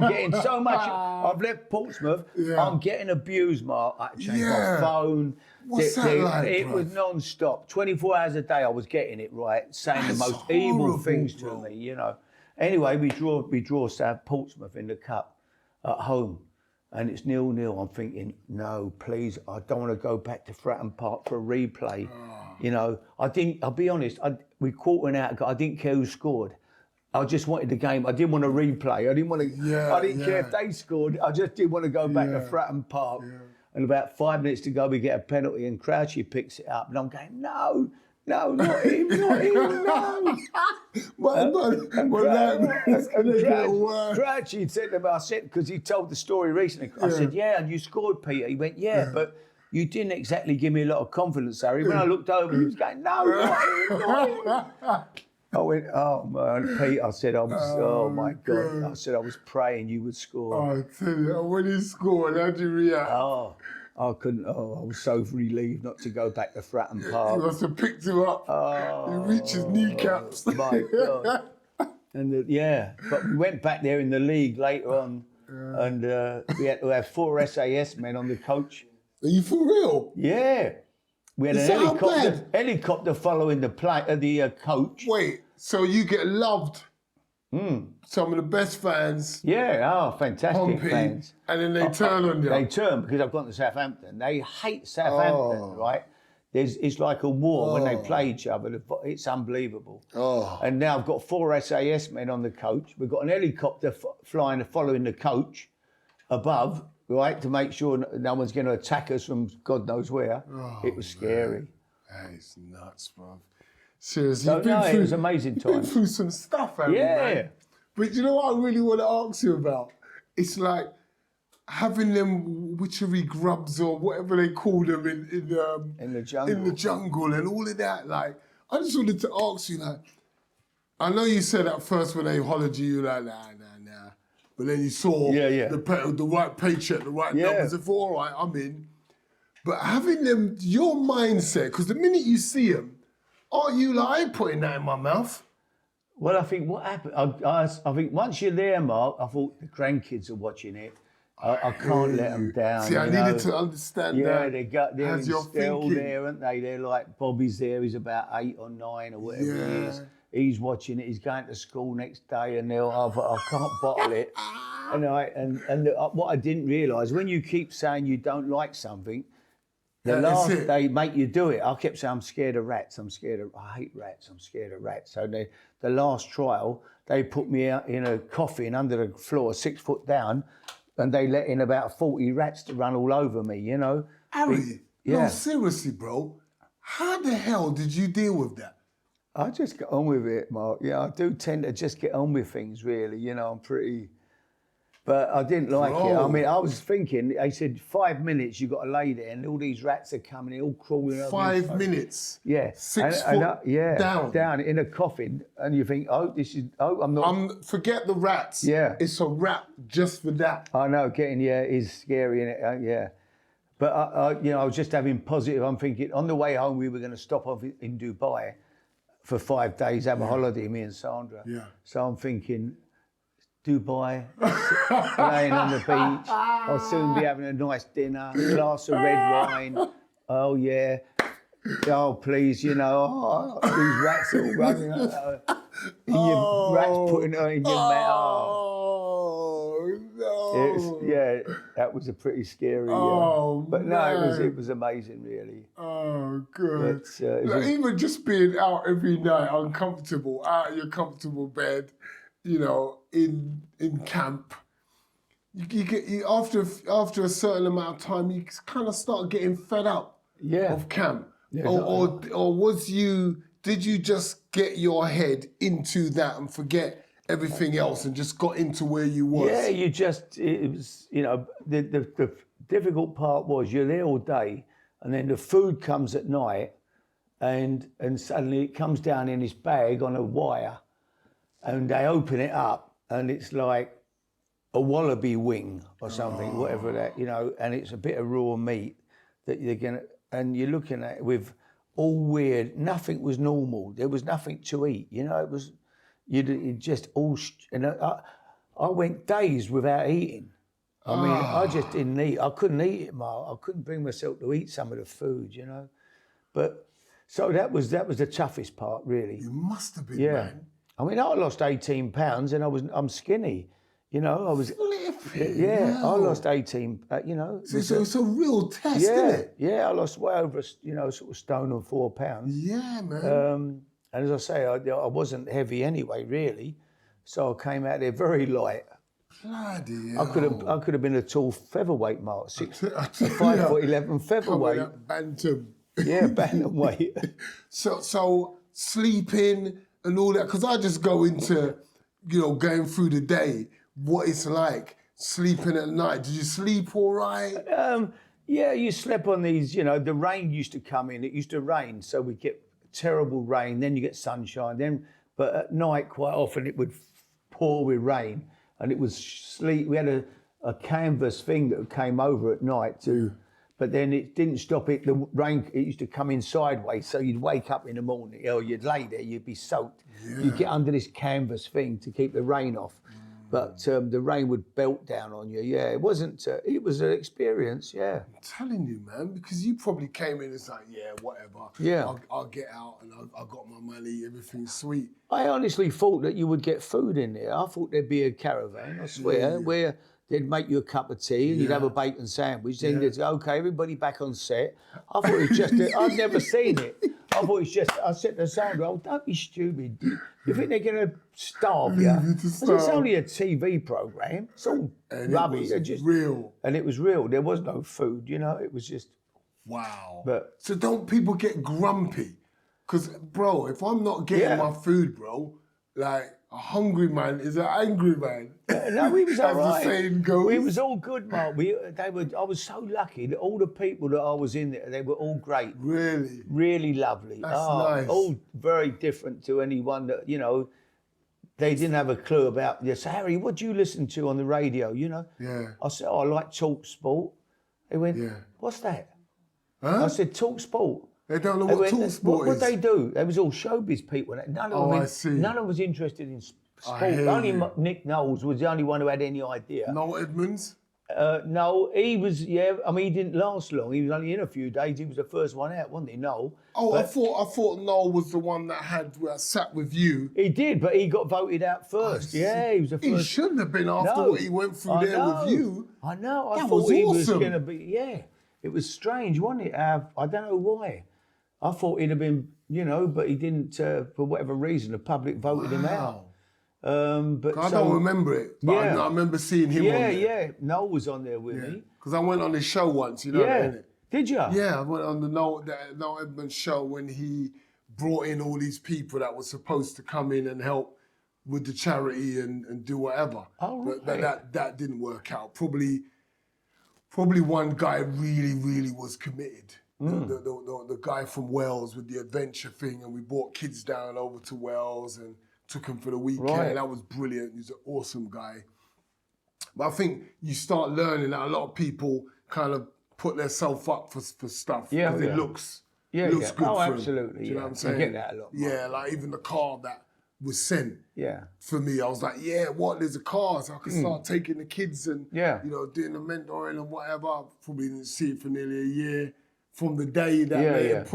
getting so much. I've left Portsmouth. I'm getting abused, Mark. I had to change my phone. What's that like, it bro? was non-stop. 24 hours a day I was getting it, right? Saying the most evil things to me, you know. Anyway, we draw South Portsmouth in the cup at home, and it's 0-0. I'm thinking, no, please, I don't want to go back to Fratton Park for a replay. You know, I'll be honest, we caught an out. I didn't care who scored. I just wanted the game. I didn't want to replay. I didn't want to. I didn't care if they scored. I just didn't want to go back to Fratton Park. And about 5 minutes to go, we get a penalty, and Crouchy picks it up, and I'm going, no, not him, no. Crouchy said to me, I said, because he told the story recently. I said, and you scored, Peter. He went, but you didn't exactly give me a lot of confidence, Harry. When I looked over, he was going, no, not him. I went, oh man, Pete, I said, oh my God. I said, I was praying you would score. I tell you, when he scored, how'd you react? I couldn't, I was so relieved not to go back to Fratton Park. You must have picked him up. He reached his kneecaps. My God. And but we went back there in the league later on. And we had to have 4 SAS men on the coach. Are you for real? Yeah. We had Is an that how bad? helicopter following the coach. Wait, so you get loved. Some of the best fans. Yeah, fantastic Pompey, fans. and then they turn on you. They turn because I've gone to Southampton. They hate Southampton, right? It's like a war when they play each other. It's unbelievable. And now I've got 4 SAS men on the coach. We've got an helicopter flying, following the coach above, right, to make sure no one's going to attack us from God knows where. It was scary. That is nuts, bro. Seriously, So, it was an amazing you've been time. through some stuff, haven't you, man? But you know what I really want to ask you about? It's like having them witchery grubs or whatever they call them In the jungle. in the jungle and all of that. Like, I just wanted to ask you, like, I know you said at first when they hollered you, like, nah. But then you saw the right paycheck, the right numbers, and thought, all right, I'm in. But having them, your mindset, because the minute you see them, aren't you like, I ain't putting that in my mouth? Well, I think what happened, I think once you're there, Mark, I thought the grandkids are watching it. I can't let them down. See, I needed to understand that. Yeah, they're still thinking. there, aren't they? They're like, Bobby's there, he's about 8 or 9 or whatever he is. He's watching it, he's going to school next day, and I can't bottle it. And what I didn't realise, when you keep saying you don't like something, they make you do it. I kept saying, I'm scared of rats, I hate rats, I'm scared of rats. So the last trial, they put me out in a coffin under the floor, 6 foot down, and they let in about 40 rats to run all over me, you know. Harry, no, seriously, bro. How the hell did you deal with that? I just get on with it, Mark. Yeah, I do tend to just get on with things, really. You know, I'm pretty... But I didn't like it. I mean, I was thinking, they said 5 minutes, you've got to lay there, and all these rats are coming in, all crawling over. 5 minutes? Yeah. 6 foot down? Down in a coffin, and you think, I'm not... forget the rats. Yeah. It's a wrap just for that. I know, is scary, innit? But, I was just having positive, I'm thinking, on the way home, we were going to stop off in Dubai for 5 days, have a holiday, me and Sandra. Yeah. So I'm thinking... Dubai, laying on the beach. I'll soon be having a nice dinner, glass of red wine. Oh yeah. Oh please, these rats are all running. Your rats putting it in your mouth. Oh no. That was a pretty scary. But no, it was amazing, really. Oh good. But, even just being out every night, uncomfortable, out of your comfortable bed. In camp, you get after a certain amount of time, you kind of start getting fed up of camp. Yeah, or did you just get your head into that and forget everything else and just got into where you was? Yeah, it was, the difficult part was you're there all day, and then the food comes at night, and suddenly it comes down in this bag on a wire. And they open it up, and it's like a wallaby wing or something, whatever that, and it's a bit of raw meat that and you're looking at it with all weird, nothing was normal. There was nothing to eat, it was, you just all, I went days without eating. I mean, I just didn't eat. I couldn't eat it, Mark. I couldn't bring myself to eat some of the food, But, so that was the toughest part, really. You must have been, man. I mean, I lost 18 pounds and I'm skinny, I was... I lost 18, So it's a real test, isn't it? Yeah, I lost way over, sort of stone and 4 pounds. Yeah, man. And as I say, I wasn't heavy anyway, really. So I came out there very light. Bloody hell. I could have been a tall featherweight, Mark, 5'11" featherweight. Bantam. Yeah, bantamweight. So sleeping... and all that, because I just go into, going through the day, what it's like sleeping at night. Did you sleep all right? Yeah, you slept on these, the rain used to come in. It used to rain, so we'd get terrible rain, then you get sunshine, but at night quite often it would pour with rain, and it was sleep. We had a canvas thing that came over at night too. But then it didn't stop it. The rain, it used to come in sideways. So you'd wake up in the morning, or you'd lay there, you'd be soaked. Yeah. You'd get under this canvas thing to keep the rain off. but the rain would belt down on you. Yeah, it wasn't. It was an experience. Yeah. I'm telling you, man, because you probably came in, it's like, yeah, whatever. Yeah. I'll get out and I got my money, everything's sweet. I honestly thought that you would get food in there. I thought there'd be a caravan, I swear, where they'd make you a cup of tea and you'd have a bacon sandwich. Then they'd say, okay, everybody back on set. I thought it was just, I'd never seen it. I thought it's just, I said to Sandra, oh, don't be stupid. You think they're going to starve you? It's only a TV programme. It's all rubbish. It was real. And it was real. There was no food, you know, it was just. Wow. But so don't people get grumpy? Because, bro, if I'm not getting my food, bro, like, a hungry man is an angry man. No, we was all right. As the saying goes. We was all good, Mark. I was so lucky that all the people that I was in there, they were all great. Really? Really lovely. That's nice. All very different to anyone that, you know, they didn't have a clue about. Yes, Harry, what do you listen to on the radio, you know? Yeah. I said, oh, I like Talk Sport. They went, what's that? Huh? I said, Talk Sport. They don't know what talk sport is. What they do? They was all showbiz people. None of them. I see. None of them was interested in sport. Only Nick Knowles was the only one who had any idea. Noel Edmonds? No, he was. Yeah, I mean, he didn't last long. He was only in a few days. He was the first one out, wasn't he? Noel. Oh, I thought Noel was the one that sat with you. He did, but he got voted out first. Yeah, he was the first. He shouldn't have been after what he went through there with you. I know. I That thought was he was awesome. going to be. Yeah, it was strange, wasn't it? I don't know why. I thought he'd have been, you know, but he didn't, for whatever reason, the public voted him out. But I don't remember it, but I remember seeing him on there. Yeah, Noel was on there with me. Because I went on his show once, you know that, innit? Did you? Yeah, I went on the Noel Edmonds show when he brought in all these people that were supposed to come in and help with the charity and do whatever. Oh, right. But that didn't work out. Probably one guy really was committed. The guy from Wales with the adventure thing, and we brought kids down over to Wales and took him for the weekend. Right. That was brilliant. He's an awesome guy. But I think you start learning that a lot of people kind of put themselves up for stuff because it looks good for them. Absolutely. Do you know what I'm saying? You get that a lot. Yeah, like even the car that was sent. Yeah. For me, I was like, there's a car, so I can start taking the kids and you know, doing the mentoring and whatever. I probably didn't see it for nearly a year. From the day that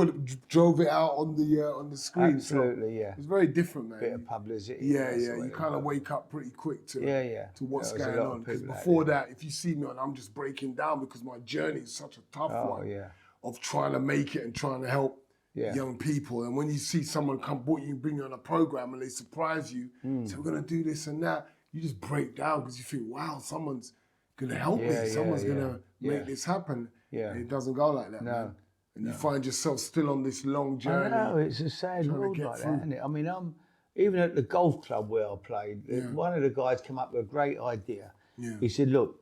drove it out on the screen. Absolutely, so It was very different, man. Bit of publicity. Yeah. You kind of wake up pretty quick to what's going on. Because before that, if you see me and I'm just breaking down because my journey is such a tough one of trying to make it and trying to help young people. And when you see someone bring you on a program and they surprise you, say, we're going to do this and that, you just break down because you think, wow, someone's going to help me. Someone's going to make this happen. Yeah. And it doesn't go like that, man. And you find yourself still on this long journey. I know, it's a sad world like that, isn't it? I mean, even at the golf club where I played, one of the guys came up with a great idea. Yeah. He said, look,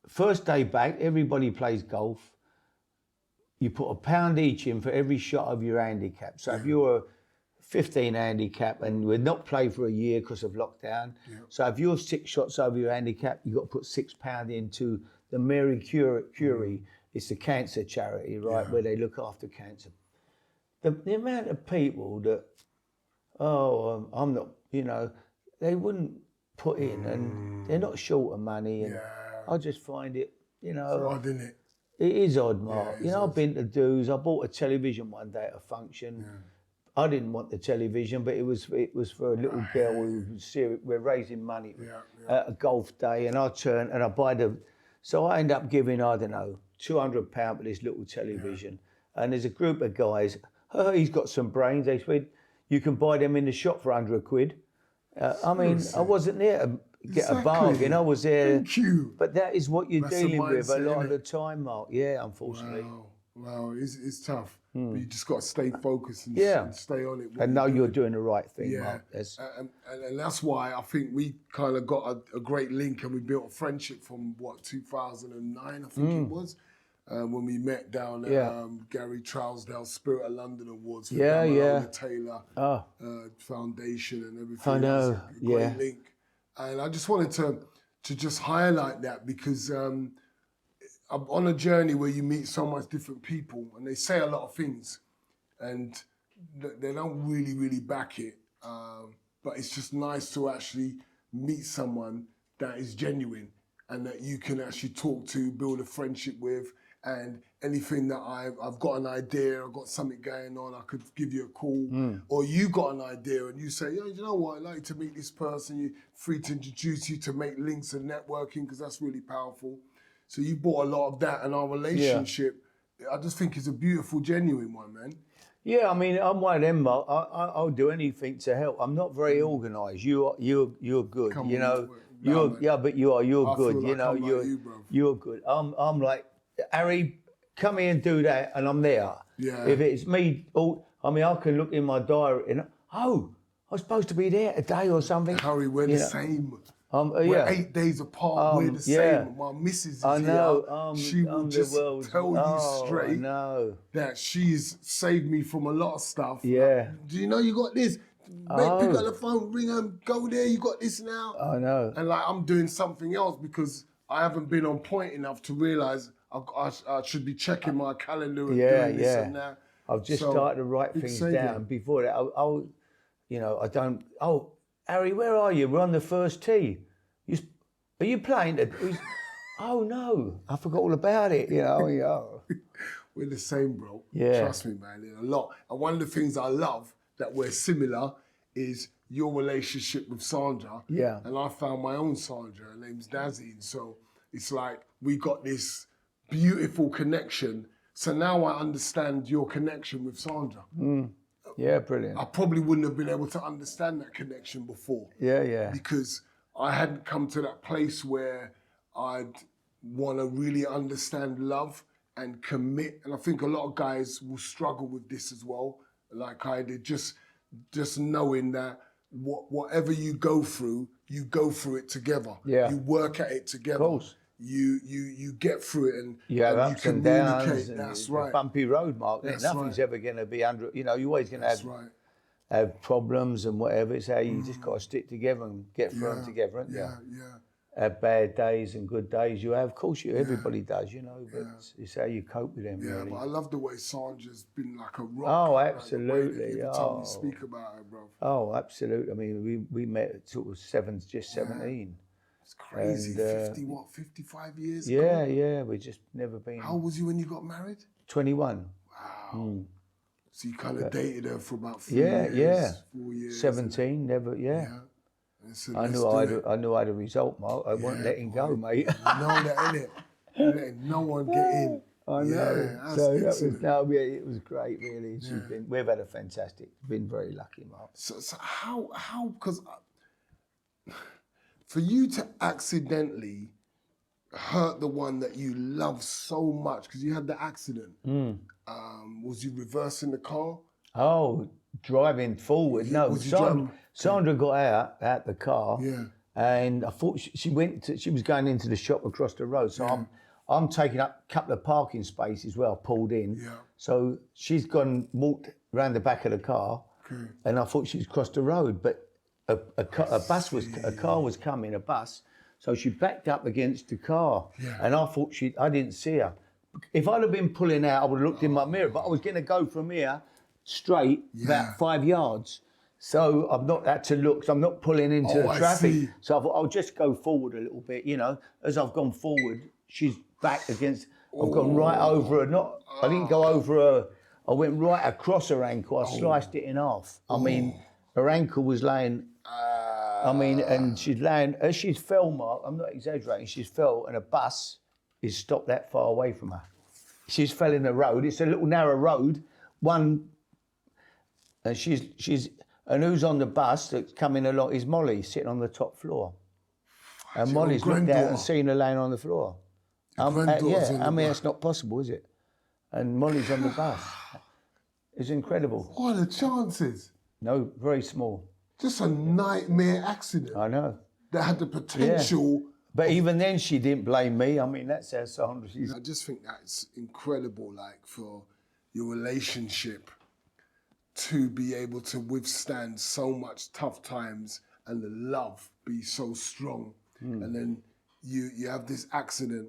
first day back, everybody plays golf. You put £1 each in for every shot of your handicap. So if you're a 15 handicap and we're not played for a year because of lockdown, so if you're 6 shots over your handicap, you've got to put £6 into the Mary Curie. It's a cancer charity, right, where they look after cancer. The amount of people that, I'm not, you know, they wouldn't put in and they're not short of money. And I just find it, you know. It's odd, isn't it? It is odd, Mark. You know, I've been to dues. I bought a television one day at a function. I didn't want the television, but it was for a little girl who was serious. We're raising money at a golf day, and I turn and I buy so I end up giving, I don't know, £200 for this little television. And there's a group of guys, he's got some brains. They said, you can buy them in the shop for £100. I mean, I wasn't there to get a bargain. I was there. Thank you. But that is what you're dealing with a lot of the innit? time, Mark. Yeah, unfortunately. Wow, it's tough. But you just got to stay focused and stay on it. And know you're doing the right thing, Mark. And that's why I think we kind of got a great link and we built a friendship from, 2009, I think it was, when we met down at Gary Trousdale's Spirit of London Awards for the Taylor Foundation and everything. I know, a great link. And I just wanted to just highlight that because I'm on a journey where you meet so much different people and they say a lot of things and they don't really back it. But it's just nice to actually meet someone that is genuine and that you can actually talk to, build a friendship with, and anything that I've got an idea, I've got something going on, I could give you a call, or you got an idea and you say, yeah, you know what, I'd like to meet this person, you're free to introduce you, to make links and networking, because that's really powerful. So you brought a lot of that, and our relationship, I just think is a beautiful, genuine one, man. Yeah, I mean, I'm one of them, Mark. I'll do anything to help. I'm not very organised. You're good. Come you on, know, nah, man. yeah, but you're I good. feel You like know, I'm like you, bruv. you're good. I'm like, Harry, come here and do that, and I'm there. Yeah. If it's me, I mean, I can look in my diary and I'm supposed to be there today or something. Harry, we're the same. We're Yeah. 8 days apart. We're the same. My missus is I know. here. She will just tell you I straight know. that she's saved me from a lot of stuff. Yeah. Like, do you know you got this? Mate, pick up the phone, ring them, go there, you got this now. I know. And like I'm doing something else because I haven't been on point enough to realise I should be checking my calendar and doing this and that. I've just started to write things down. Before that, I don't. Oh, Harry, where are you? We're on the first tee. Are you playing? Oh no, I forgot all about it. You know. Yeah. We're the same, bro. Yeah. Trust me, man. A lot. And one of the things I love that we're similar is your relationship with Sandra. Yeah. And I found my own Sandra. Her name's Dazzy. So it's like we got this beautiful connection. So now I understand your connection with Sandra. Yeah, brilliant. I probably wouldn't have been able to understand that connection before. Yeah. Because I hadn't come to that place where I'd want to really understand love and commit. And I think a lot of guys will struggle with this as well. Like I did, just knowing that whatever you go through it together. Yeah. You work at it together. Of course. You get through it and You have ups and downs. And That's it's right. a bumpy road, Mark. That's Nothing's right. ever going to be under. You know, you're always going to That's right. have problems and whatever. It's how you just got to stick together and get through them together, haven't you? Yeah. Have bad days and good days. You have, of course, everybody does, you know. But it's how you cope with them. Yeah, really. but I love the way Sandra's been like a rock. Oh, like, absolutely. every time you speak about her, bro. Oh, absolutely. I mean, we met at sort of 17. It's crazy. And, 55 years Yeah, ago? yeah. We just never been. How old was you when you got married? 21. Wow. So you kind of dated her for about 4 Yeah, years? yeah. 4 years. 17, never, yeah. And so I knew I had a result, Mark. I wasn't letting go, mate. You know that, innit? You're letting no one get in. I know. Yeah, So it was great, really. We've had a fantastic, been very lucky, Mark. So how, because for you to accidentally hurt the one that you love so much, because you had the accident, was you reversing the car? Oh, driving forward. No, Sandra got out the car. Yeah. And I thought she was going into the shop across the road. So I'm taking up a couple of parking spaces where I pulled in. Yeah. So she's walked around the back of the car. Okay. And I thought she's crossed the road, but a car was coming, a bus. So she backed up against the car. Yeah. And I thought I didn't see her. If I'd have been pulling out, I would have looked in my mirror, but I was going to go from here straight about 5 yards. So I've not had to look, so I'm not pulling into the traffic. See. So I thought I'll just go forward a little bit, you know. As I've gone forward, she's back against, I've gone right over her, I didn't go over her, I went right across her ankle, I sliced it in half. I mean, her ankle was laying, and she's laying, as she's fell, Mark, I'm not exaggerating, she's fell and a bus is stopped that far away from her. She's fell in the road, it's a little narrow road, and and who's on the bus that's coming along is Molly, sitting on the top floor. And Molly's looked out and seen her laying on the floor. That's not possible, is it? And Molly's on the bus. It's incredible. What are the chances? No, very small. Just a nightmare accident. I know. That had the potential. But even then, she didn't blame me. I mean, that's how Sandra is. I just think that's incredible, like, for your relationship to be able to withstand so much tough times and the love be so strong. And then you have this accident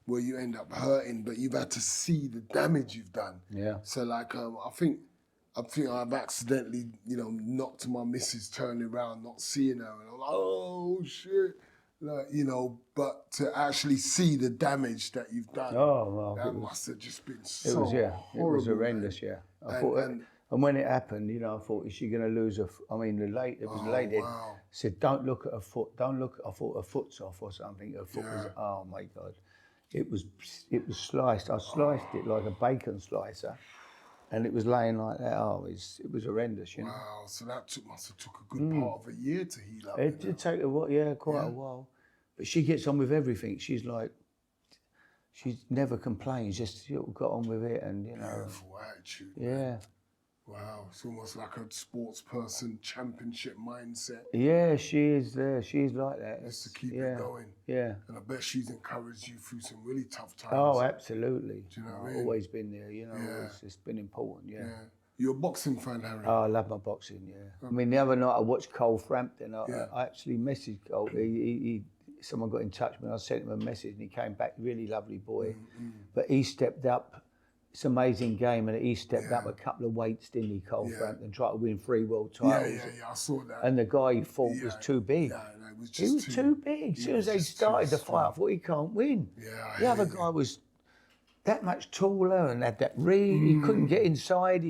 where you end up hurting, but you've had to see the damage you've done. Yeah. So like, I think I've accidentally, knocked my missus turning around, not seeing her, and I'm like, oh shit. you know, but to actually see the damage that you've done, Oh, well, that must have just been so horrible. it was horrendous, man. yeah. I thought, and when it happened, you know, I thought, is she going to lose I mean, there was a lady wow. said, don't look at her foot, don't look, I thought her foot's off or something. Her foot was, oh my God. It was sliced. I sliced it like a bacon slicer. And it was laying like that. Oh, it was horrendous, you know. Wow, so that must have took a good part of a year to heal up. It did take a while, yeah, quite a while. But she gets on with everything. She's never complains, just got on with it and, you know. Beautiful attitude. Yeah. Man. Wow, it's almost like a sports person championship mindset. Yeah, she is there. She's like that. Just to keep it going. Yeah. And I bet she's encouraged you through some really tough times. Oh, absolutely. Do you know what I I've mean? always been there, you know. It's been important, yeah. You're a boxing fan, Harry? Oh, I love my boxing, yeah. I mean, the other night I watched Cole Frampton. I actually messaged Cole. Someone got in touch with me. I sent him a message and he came back, really lovely boy. But he stepped up. It's an amazing game, and he stepped up a couple of weights, didn't he, Cole Frampton, tried to win 3 world titles. Yeah, I saw that. And the guy he fought was too big. No, it was just he was too big. As soon as they started the fight, I thought he can't win. Yeah, the other guy was that much taller and had that he couldn't get inside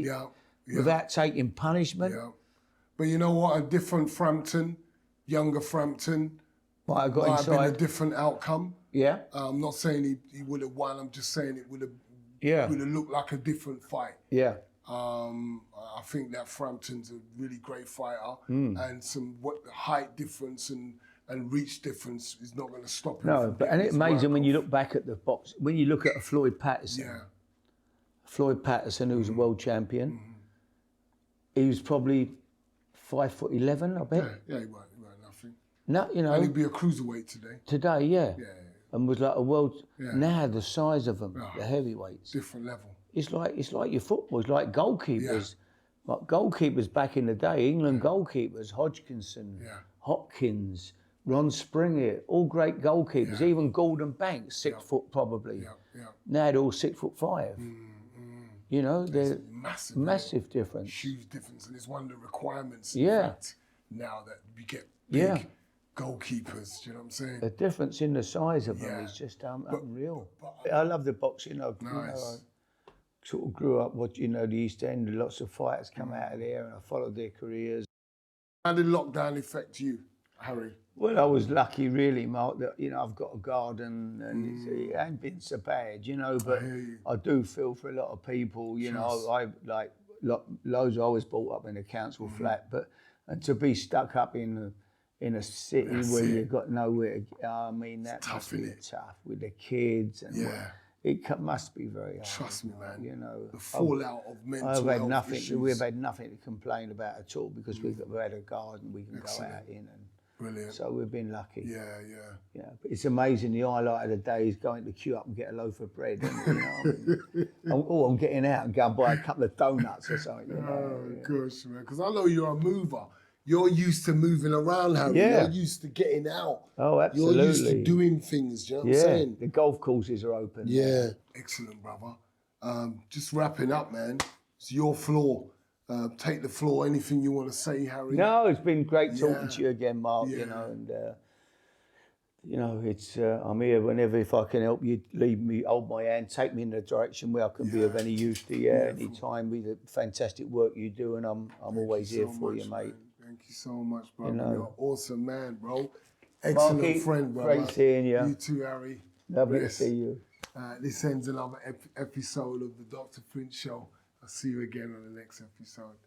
without taking punishment. Yeah. But you know what? A different Frampton, younger Frampton, might have got might inside. have been a different outcome. Yeah. I'm not saying he would have won. I'm just saying it would have looked like a different fight. Yeah. I think that Frampton's a really great fighter, and height difference and reach difference is not going to stop him. No, but it's amazing when you look back at the box. When you look at a Floyd Patterson, who was a world champion, he was probably 5'11", I bet. Yeah, he weren't nothing. No, you know. And he'd be a cruiserweight today. Today, yeah. And was like a world. Yeah. Now the size of them, the heavyweights. Different level. It's like your football. It's like goalkeepers. Like goalkeepers back in the day, England goalkeepers, Hodgkinson, Hopkins, Ron Springer, all great goalkeepers. Even Gordon Banks, 6 foot probably. Now they're all 6'5". You know, they're massive difference. Huge difference, and it's one of the requirements. Yeah. In fact, now that we get big goalkeepers, do you know what I'm saying? The difference in the size of them is just unreal. I love the boxing. Nice. You know, I sort of grew up watching, the East End. Lots of fighters come out of there, and I followed their careers. How did lockdown affect you, Harry? Well, I was lucky, really, Mark, that, I've got a garden and it ain't been so bad, but I do feel for a lot of people, I loads I was brought up in a council flat, and to be stuck up in a city where you've got nowhere to, I mean, that must be tough with the kids and it must be very hard. Trust me, man. The fallout of mental health issues. We've had nothing to complain about at all because we've had a garden we can go out in and brilliant. So we've been lucky. Yeah. But it's amazing. The highlight of the day is going to queue up and get a loaf of bread. And, I'm getting out and go and buy a couple of donuts or something. Gosh, man. Because I know you're a mover. You're used to moving around, Harry. Yeah. You're used to getting out. Oh, absolutely. You're used to doing things. Do you know what I'm saying? The golf courses are open. Yeah. Excellent, brother. Just wrapping up, man. It's your floor. Take the floor. Anything you want to say, Harry? No, it's been great talking to you again, Mark. And it's I'm here whenever. If I can help you, leave me, hold my hand, take me in the direction where I can be of any use to you. Any time with the fantastic work you do, and I'm always here for you, mate. Thank you so much, brother. You're an awesome man, bro. Excellent Marky, friend, brother. Great seeing you. You too, Harry. Lovely to see you. This ends another episode of the Dr. Prince Show. I'll see you again on the next episode.